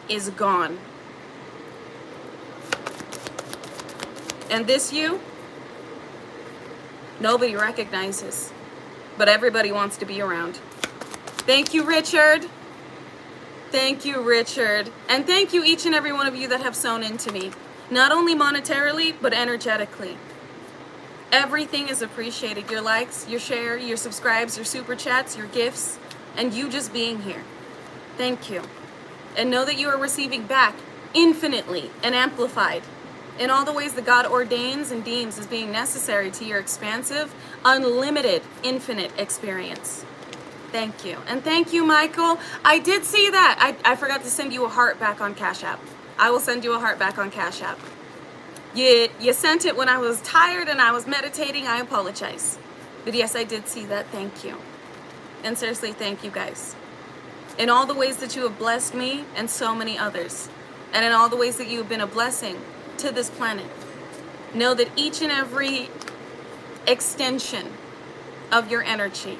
is gone. And this you, nobody recognizes, but everybody wants to be around. Thank you, Richard. Thank you, Richard. And thank you, each and every one of you that have sewn into me. Not only monetarily, but energetically. Everything is appreciated. Your likes, your share, your subscribes, your super chats, your gifts, and you just being here. Thank you. And know that you are receiving back infinitely and amplified in all the ways that God ordains and deems as being necessary to your expansive, unlimited, infinite experience. Thank you. And thank you, Michael. I did see that. I forgot to send you a heart back on Cash App. I will send you a heart back on Cash App. You sent it when I was tired and I was meditating. I apologize. But yes, I did see that. Thank you. And seriously, thank you guys. In all the ways that you have blessed me and so many others. And in all the ways that you have been a blessing to this planet. Know that each and every extension of your energy,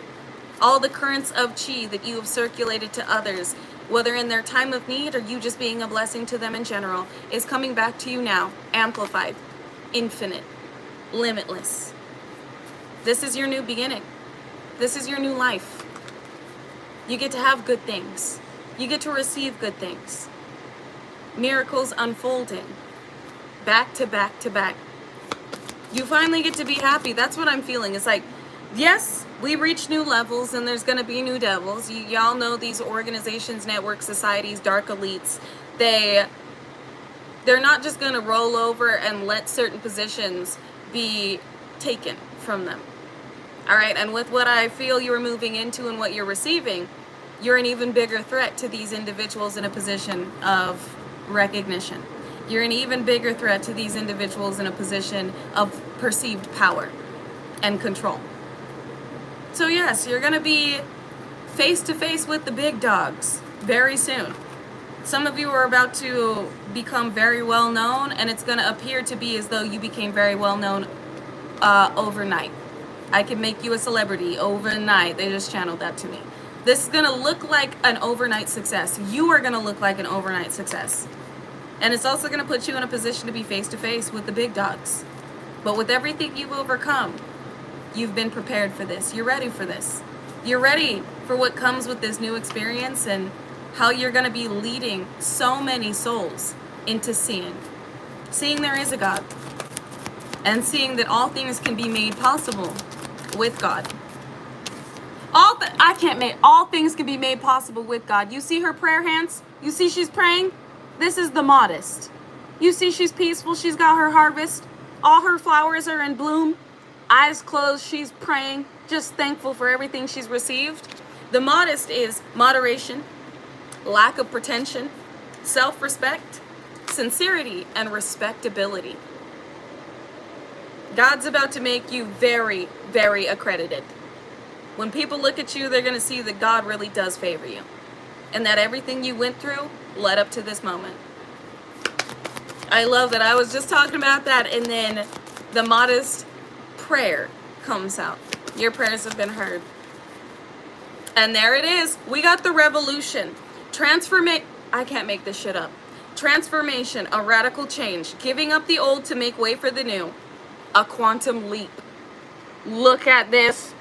all the currents of chi that you have circulated to others, whether in their time of need or you just being a blessing to them in general, is coming back to you now, amplified, infinite, limitless. This is your new beginning. This is your new life. You get to have good things. You get to receive good things. Miracles unfolding, back to back to back. You finally get to be happy. That's what I'm feeling. It's like, yes, we reach new levels and there's going to be new devils. Y'all know these organizations, networks, societies, dark elites. They're not just going to roll over and let certain positions be taken from them. All right. And with what I feel you're moving into and what you're receiving, you're an even bigger threat to these individuals in a position of recognition. You're an even bigger threat to these individuals in a position of perceived power and control. So yes, you're going to be face to face with the big dogs very soon. Some of you are about to become very well known, and it's going to appear to be as though you became very well known overnight. I can make you a celebrity overnight. They just channeled that to me. This is going to look like an overnight success. You are going to look like an overnight success. And it's also going to put you in a position to be face to face with the big dogs. But with everything you've overcome, you've been prepared for this. You're ready for this. You're ready for what comes with this new experience and how you're going to be leading so many souls into seeing there is a God, and seeing that all things can be made possible with God. All things can be made possible with God. You see her prayer hands? You see she's praying? This is the modest. You see she's peaceful. She's got her harvest. All her flowers are in bloom. Eyes closed, she's praying, just thankful for everything she's received. The modest is moderation, lack of pretension, self-respect, sincerity, and respectability. God's about to make you very, very accredited. When people look at you, they're going to see that God really does favor you, and that everything you went through led up to this moment. I love that. I was just talking about that, and then the modest prayer comes out. Your prayers have been heard. And there it is. We got the revolution. I can't make this shit up. Transformation, a radical change. Giving up the old to make way for the new. A quantum leap. Look at this.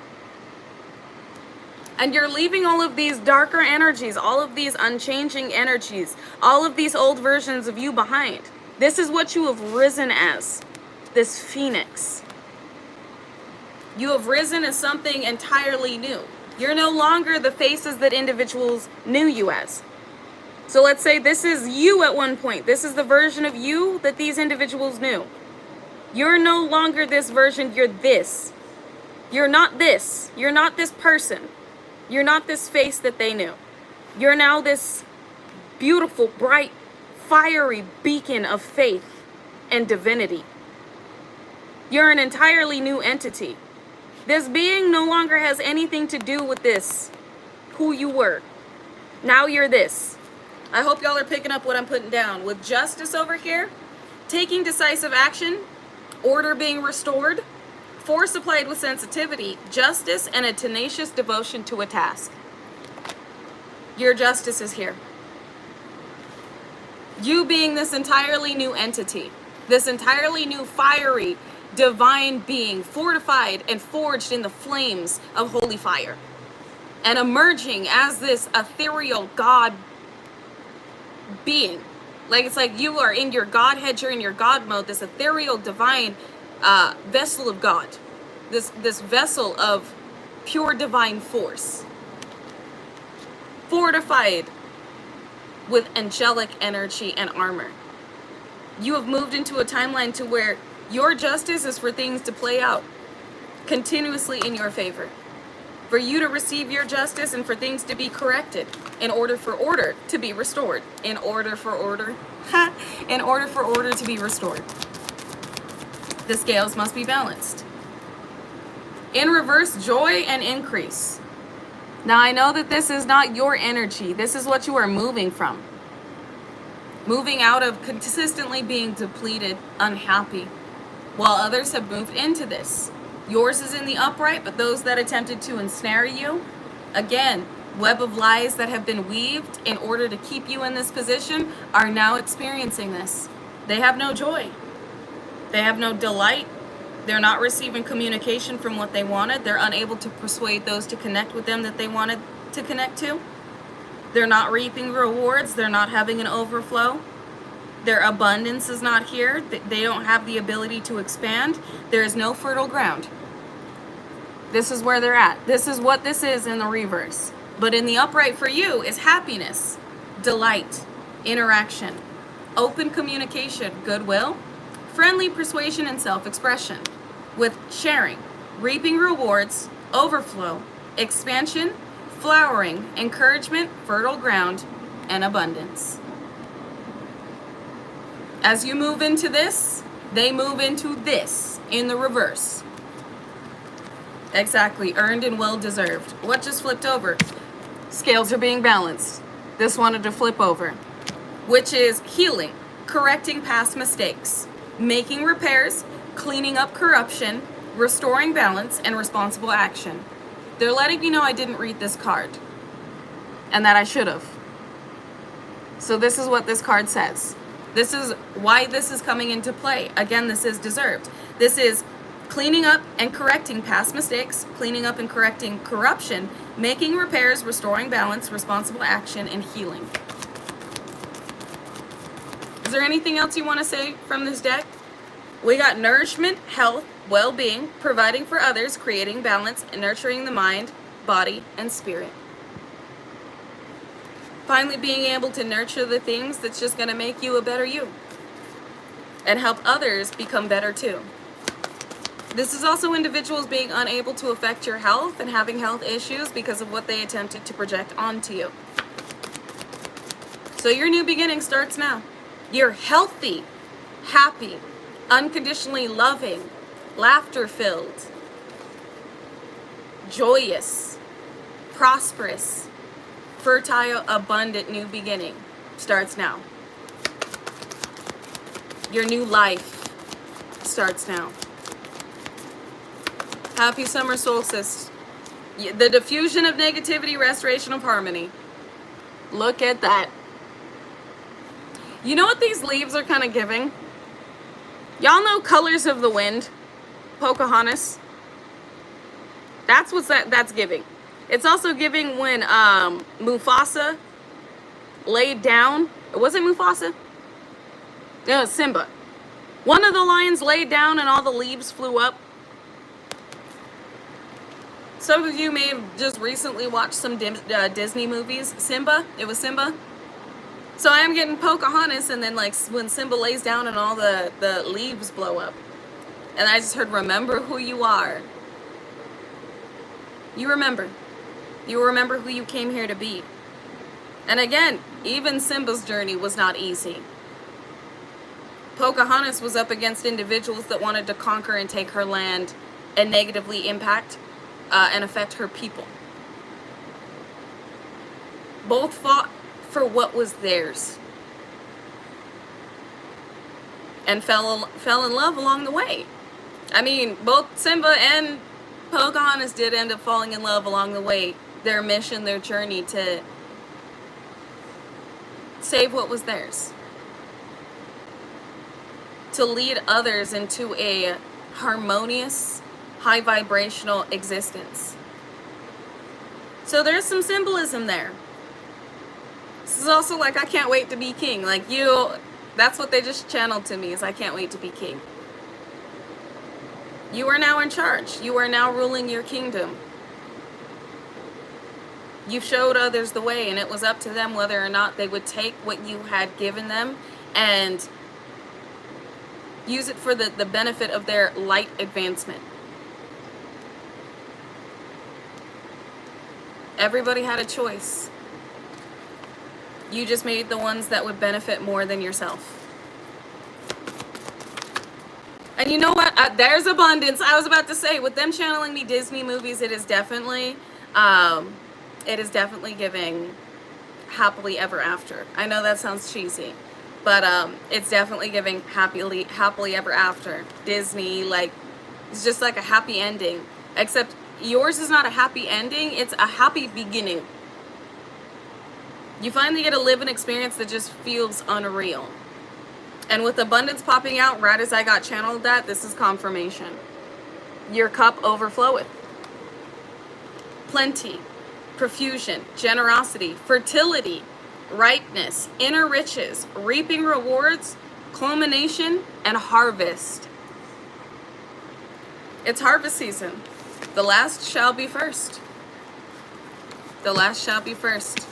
And you're leaving all of these darker energies, all of these unchanging energies, all of these old versions of you behind. This is what you have risen as. This phoenix. You have risen as something entirely new. You're no longer the faces that individuals knew you as. So let's say this is you at one point. This is the version of you that these individuals knew. You're no longer this version, you're this. You're not this. You're not this person. You're not this face that they knew. You're now this beautiful, bright, fiery beacon of faith and divinity. You're an entirely new entity. This being no longer has anything to do with this, who you were. Now you're this. I hope y'all are picking up what I'm putting down. With justice over here, taking decisive action, order being restored, force applied with sensitivity, justice, and a tenacious devotion to a task. Your justice is here. You being this entirely new entity, this entirely new fiery, divine being, fortified and forged in the flames of holy fire, and emerging as this ethereal God being. Like, it's like you are in your Godhead, you're in your God mode, this ethereal divine vessel of God, this vessel of pure divine force, fortified with angelic energy and armor. You have moved into a timeline to where your justice is for things to play out continuously in your favor, for you to receive your justice and for things to be corrected in order for order to be restored, in order for order to be restored. The scales must be balanced. In reverse, joy and increase. Now, I know that this is not your energy. This is what you are moving from. Moving out of consistently being depleted, unhappy, while others have moved into this. Yours is in the upright, but those that attempted to ensnare you, again, web of lies that have been weaved in order to keep you in this position, are now experiencing this. They have no joy. They have no delight. They're not receiving communication from what they wanted. They're unable to persuade those to connect with them that they wanted to connect to. They're not reaping rewards. They're not having an overflow. Their abundance is not here. They don't have the ability to expand. There is no fertile ground. This is where they're at. This is what this is in the reverse. But in the upright for you is happiness, delight, interaction, open communication, goodwill, friendly persuasion, and self-expression, with sharing, reaping rewards, overflow, expansion, flowering, encouragement, fertile ground, and abundance. As you move into this, they move into this in the reverse. Exactly, earned and well-deserved. What just flipped over? Scales are being balanced. This wanted to flip over, which is healing, correcting past mistakes, making repairs, cleaning up corruption, restoring balance, and responsible action. They're letting you know I didn't read this card, and that I should have. So this is what this card says. This is why this is coming into play. Again, this is deserved. This is cleaning up and correcting past mistakes, cleaning up and correcting corruption, making repairs, restoring balance, responsible action, and healing. Is there anything else you want to say from this deck? We got nourishment, health, well-being, providing for others, creating balance, and nurturing the mind, body, and spirit. Finally being able to nurture the things that's just going to make you a better you. and help others become better too. This is also individuals being unable to affect your health and having health issues because of what they attempted to project onto you. So your new beginning starts now. You're healthy, happy, unconditionally loving, laughter-filled, joyous, prosperous, fertile, abundant new beginning starts now. Your new life starts now. Happy summer solstice. The diffusion of negativity, restoration of harmony. Look at that. You know what these leaves are kind of giving? Y'all know Colors of the Wind? Pocahontas? That's giving. It's also giving when Mufasa laid down. Was it Mufasa? No, Simba. One of the lions laid down and all the leaves flew up. Some of you may have just recently watched some Disney movies. Simba, it was Simba. So I am getting Pocahontas, and then like when Simba lays down and all the leaves blow up. And I just heard, remember who you are. You remember. You remember who you came here to be. And again, even Simba's journey was not easy. Pocahontas was up against individuals that wanted to conquer and take her land and negatively impact and affect her people. Both fought for what was theirs and fell in love along the way. I mean, both Simba and Pocahontas did end up falling in love along the way. Their mission, their journey to save what was theirs. To lead others into a harmonious, high vibrational existence. So there's some symbolism there. This is also like, I can't wait to be king. Like that's what they just channeled to me, is I can't wait to be king. You are now in charge. You are now ruling your kingdom. You showed others the way, and it was up to them whether or not they would take what you had given them and use it for the benefit of their light advancement. Everybody had a choice. You just made the ones that would benefit more than yourself. And you know what? There's abundance. I was about to say, with them channeling me Disney movies, it is definitely giving happily ever after. I know that sounds cheesy, but it's definitely giving happily ever after. Disney, like, it's just like a happy ending, except yours is not a happy ending, it's a happy beginning. You finally get to live an experience that just feels unreal. And with abundance popping out right as I got channeled that, this is confirmation. Your cup overfloweth. Plenty, profusion, generosity, fertility, ripeness, inner riches, reaping rewards, culmination, and harvest. It's harvest season. The last shall be first. The last shall be first.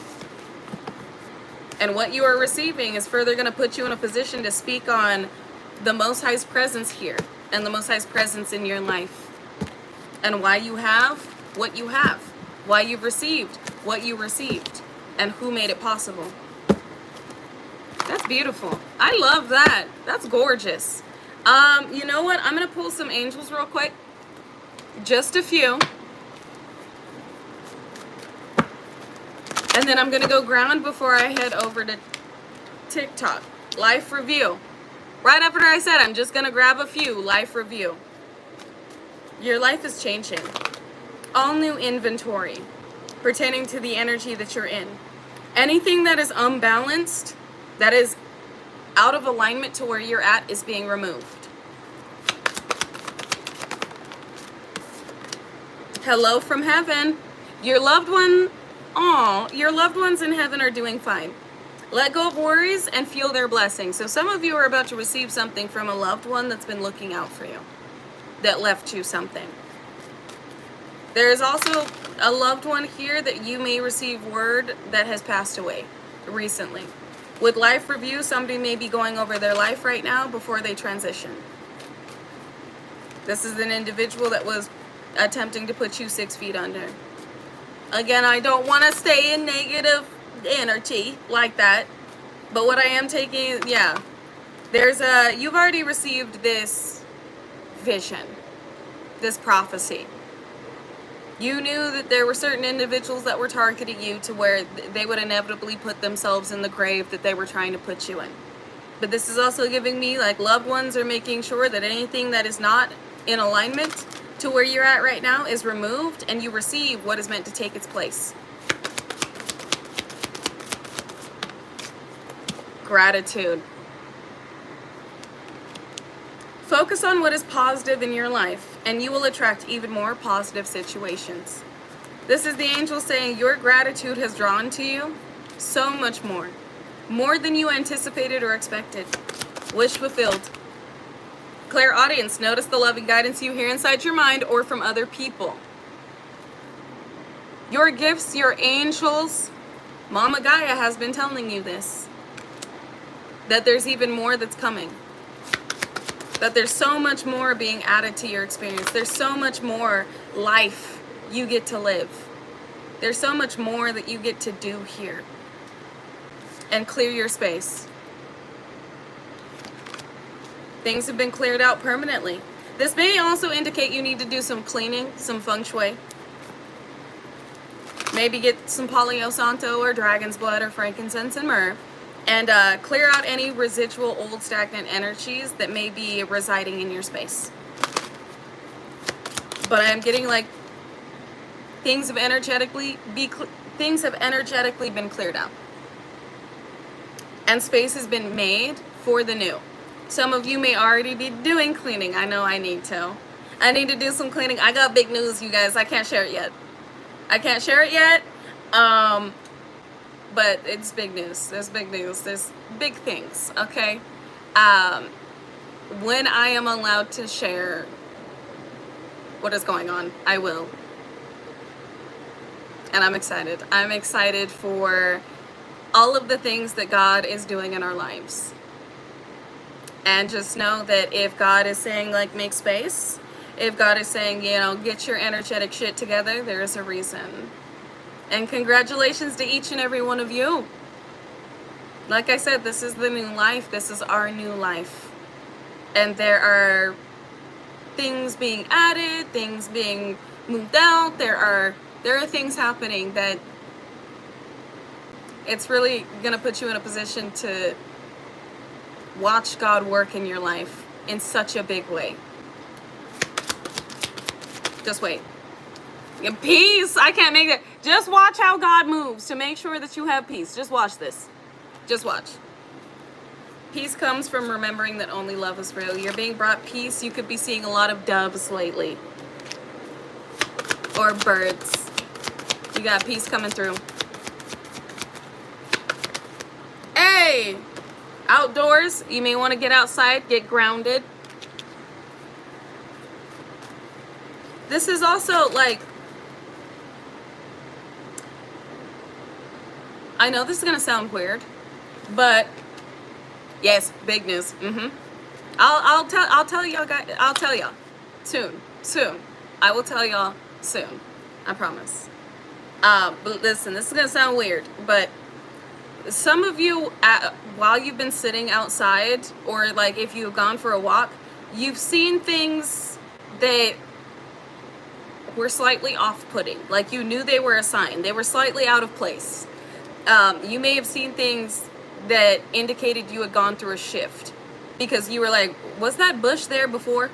And what you are receiving is further going to put you in a position to speak on the Most High's presence here and the Most High's presence in your life. And why you have what you have. Why you've received what you received. And who made it possible. That's beautiful. I love that. That's gorgeous. You know what? I'm going to pull some angels real quick. Just a few. And then I'm going to go ground before I head over to TikTok. Life review. Right after I said I'm just going to grab a few. Life review. Your life is changing. All new inventory pertaining to the energy that you're in. Anything that is unbalanced, that is out of alignment to where you're at, is being removed. Hello from heaven. Your loved one... your loved ones in heaven are doing fine. Let go of worries and feel their blessing. So some of you are about to receive something from a loved one that's been looking out for you, that left you something. There is also a loved one here that you may receive word that has passed away recently. With life review, somebody may be going over their life right now before they transition. This is an individual that was attempting to put you 6 feet under. Again, I don't want to stay in negative energy like that. But what I am taking, yeah, you've already received this vision, this prophecy. You knew that there were certain individuals that were targeting you to where they would inevitably put themselves in the grave that they were trying to put you in. But this is also giving me, like, loved ones are making sure that anything that is not in alignment to where you're at right now is removed, and you receive what is meant to take its place. Gratitude. Focus on what is positive in your life, and you will attract even more positive situations. This is the angel saying your gratitude has drawn to you so much more. More than you anticipated or expected. Wish fulfilled. Clairaudience. Notice the loving guidance you hear inside your mind or from other people. Your gifts, your angels. Mama Gaia has been telling you this. That there's even more that's coming. That there's so much more being added to your experience. There's so much more life you get to live. There's so much more that you get to do here. And clear your space. Things have been cleared out permanently. This may also indicate you need to do some cleaning, some feng shui. Maybe get some Palo Santo or dragon's blood or frankincense and myrrh. And clear out any residual old stagnant energies that may be residing in your space. But I'm getting like things have energetically been cleared out. And space has been made for the new. Some of you may already be doing cleaning. I know I need to. I need to do some cleaning. I got big news, you guys. I can't share it yet. But it's big news. There's big news. There's big things, okay? When I am allowed to share what is going on, I will. And I'm excited. I'm excited for all of the things that God is doing in our lives. And just know that if God is saying, like, make space, if God is saying, you know, get your energetic shit together, there is a reason. And congratulations to each and every one of you. Like I said, this is the new life. This is our new life. And there are things being added, things being moved out. There are things happening that it's really going to put you in a position to watch God work in your life in such a big way. Just wait. Peace. I can't make that. Just watch how God moves to make sure that you have peace. Just watch this. Just watch. Peace comes from remembering that only love is real. You're being brought peace. You could be seeing a lot of doves lately. Or birds. You got peace coming through. Hey! Outdoors, you may want to get outside, get grounded. This is also like, I know this is gonna sound weird, but yes, big news. I'll tell y'all guys. I'll tell y'all soon. I will tell y'all soon. I promise. But listen, this is gonna sound weird, but some of you, while you've been sitting outside, or like if you've gone for a walk, you've seen things that were slightly off-putting. Like you knew they were a sign. They were slightly out of place. You may have seen things that indicated you had gone through a shift. Because you were like, was that bush there before?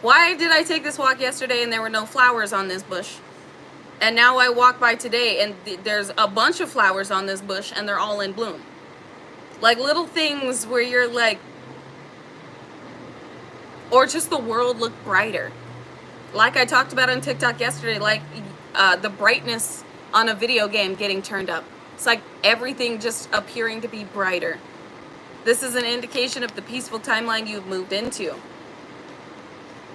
Why did I take this walk yesterday and there were no flowers on this bush? And now I walk by today and there's a bunch of flowers on this bush and they're all in bloom. Like little things where you're like, or just the world looked brighter. Like I talked about on TikTok yesterday, like the brightness on a video game getting turned up. It's like everything just appearing to be brighter. This is an indication of the peaceful timeline you've moved into.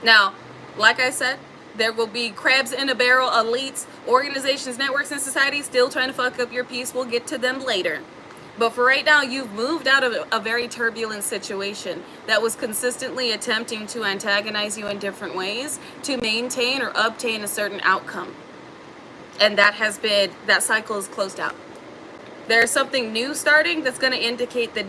Now, like I said, there will be crabs in a barrel, elites, organizations, networks, and societies still trying to fuck up your peace. We'll get to them later. But for right now, you've moved out of a very turbulent situation that was consistently attempting to antagonize you in different ways to maintain or obtain a certain outcome. And that cycle is closed out. There's something new starting that's going to indicate that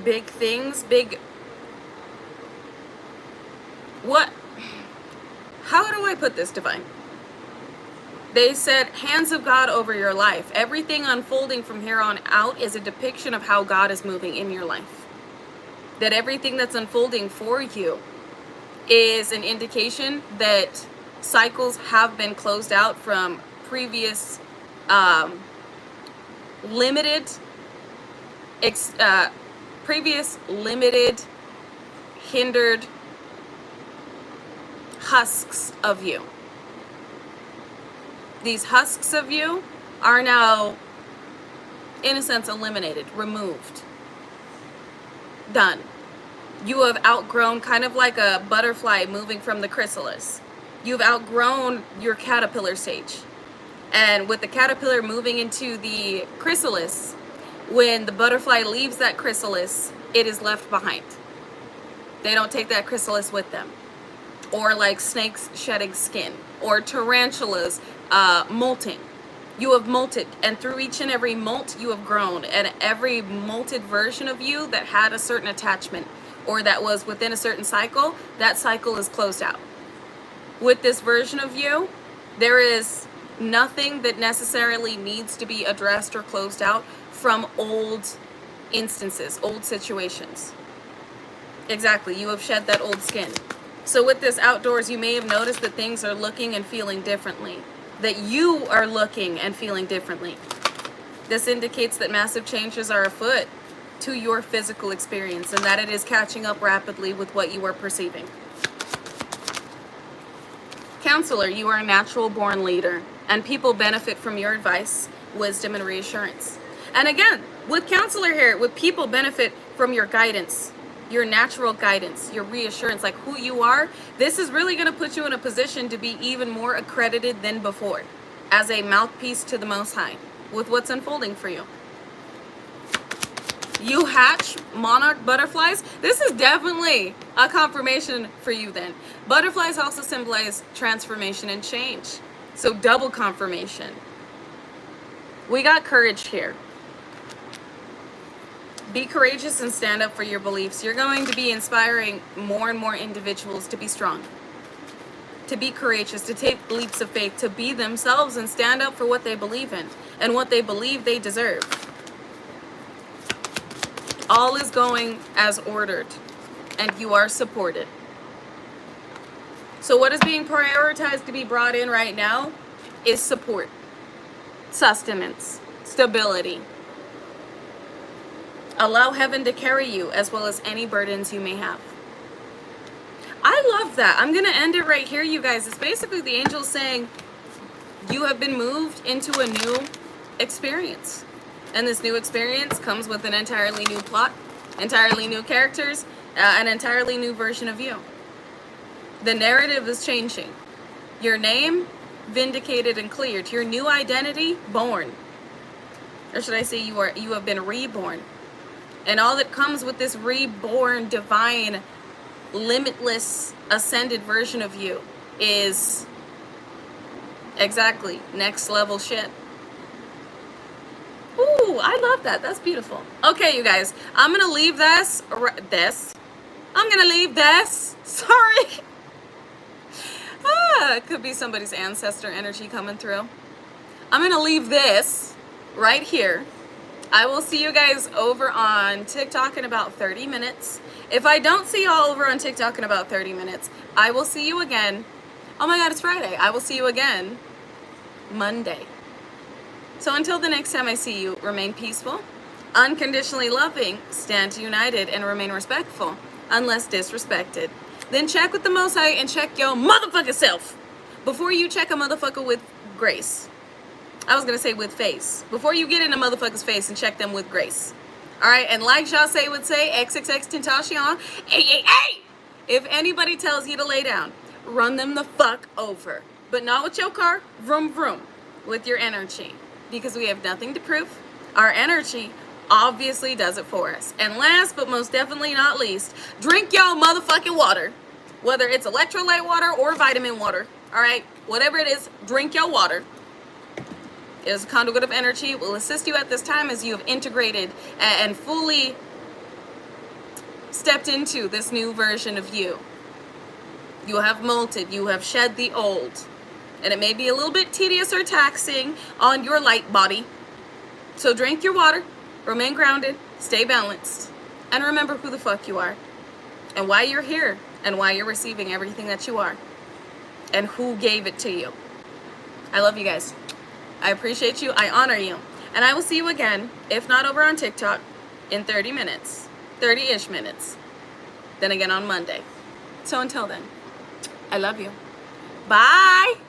how do I put this, Divine? They said, hands of God over your life. Everything unfolding from here on out is a depiction of how God is moving in your life. That everything that's unfolding for you is an indication that cycles have been closed out from previous limited, hindered husks of you. These husks of you are now, in a sense, eliminated, removed, done. You have outgrown, kind of like a butterfly moving from the chrysalis. You've outgrown your caterpillar stage. And with the caterpillar moving into the chrysalis, when the butterfly leaves that chrysalis, it is left behind. They don't take that chrysalis with them. Or like snakes shedding skin, or tarantulas molting. You have molted, and through each and every molt you have grown, and every molted version of you that had a certain attachment or that was within a certain cycle, that cycle is closed out. With this version of you, there is nothing that necessarily needs to be addressed or closed out from old instances, old situations. Exactly, you have shed that old skin. So with this outdoors, you may have noticed that things are looking and feeling differently. That you are looking and feeling differently. This indicates that massive changes are afoot to your physical experience and that it is catching up rapidly with what you were perceiving. Counselor, you are a natural born leader and people benefit from your advice, wisdom, and reassurance. And again, with counselor here, with people benefit from your guidance, your natural guidance, your reassurance, like who you are. This is really going to put you in a position to be even more accredited than before as a mouthpiece to the Most High with what's unfolding for you. You hatch monarch butterflies. This is definitely a confirmation for you then. Butterflies also symbolize transformation and change. So double confirmation. We got courage here. Be courageous and stand up for your beliefs. You're going to be inspiring more and more individuals to be strong, to be courageous, to take leaps of faith, to be themselves and stand up for what they believe in and what they believe they deserve. All is going as ordered, and you are supported. So what is being prioritized to be brought in right now is support, sustenance, stability. Allow heaven to carry you as well as any burdens you may have. I love that. I'm going to end it right here, you guys. It's basically the angels saying you have been moved into a new experience. And this new experience comes with an entirely new plot, entirely new characters, an entirely new version of you. The narrative is changing. Your name, vindicated and cleared. Your new identity, born. Or should I say you have been reborn. And all that comes with this reborn, divine, limitless, ascended version of you is exactly next level shit. Ooh, I love that. That's beautiful. Okay, you guys, I'm going to leave Sorry. It could be somebody's ancestor energy coming through. I'm going to leave this right here. I will see you guys over on TikTok in about 30 minutes. If I don't see y'all over on TikTok in about 30 minutes, I will see you again. Oh my God, it's Friday. I will see you again Monday. So until the next time I see you, remain peaceful, unconditionally loving, stand united, and remain respectful, unless disrespected. Then check with the Most High and check your motherfucking self before you check a motherfucker with grace. I was going to say with face. Before you get in a motherfucker's face and check them with grace. Alright, and like Jase would say, XXX Tentacion, hey! If anybody tells you to lay down, run them the fuck over. But not with your car, vroom vroom, with your energy. Because we have nothing to prove. Our energy obviously does it for us. And last but most definitely not least, drink y'all motherfucking water. Whether it's electrolyte water or vitamin water, all right? Whatever it is, drink your water. It is a conduit of energy. It will assist you at this time as you have integrated and fully stepped into this new version of you. You have molted. You have shed the old. And it may be a little bit tedious or taxing on your light body. So drink your water. Remain grounded. Stay balanced. And remember who the fuck you are. And why you're here. And why you're receiving everything that you are. And who gave it to you. I love you guys. I appreciate you. I honor you. And I will see you again, if not over on TikTok, in 30 minutes. 30-ish minutes. Then again on Monday. So until then, I love you. Bye.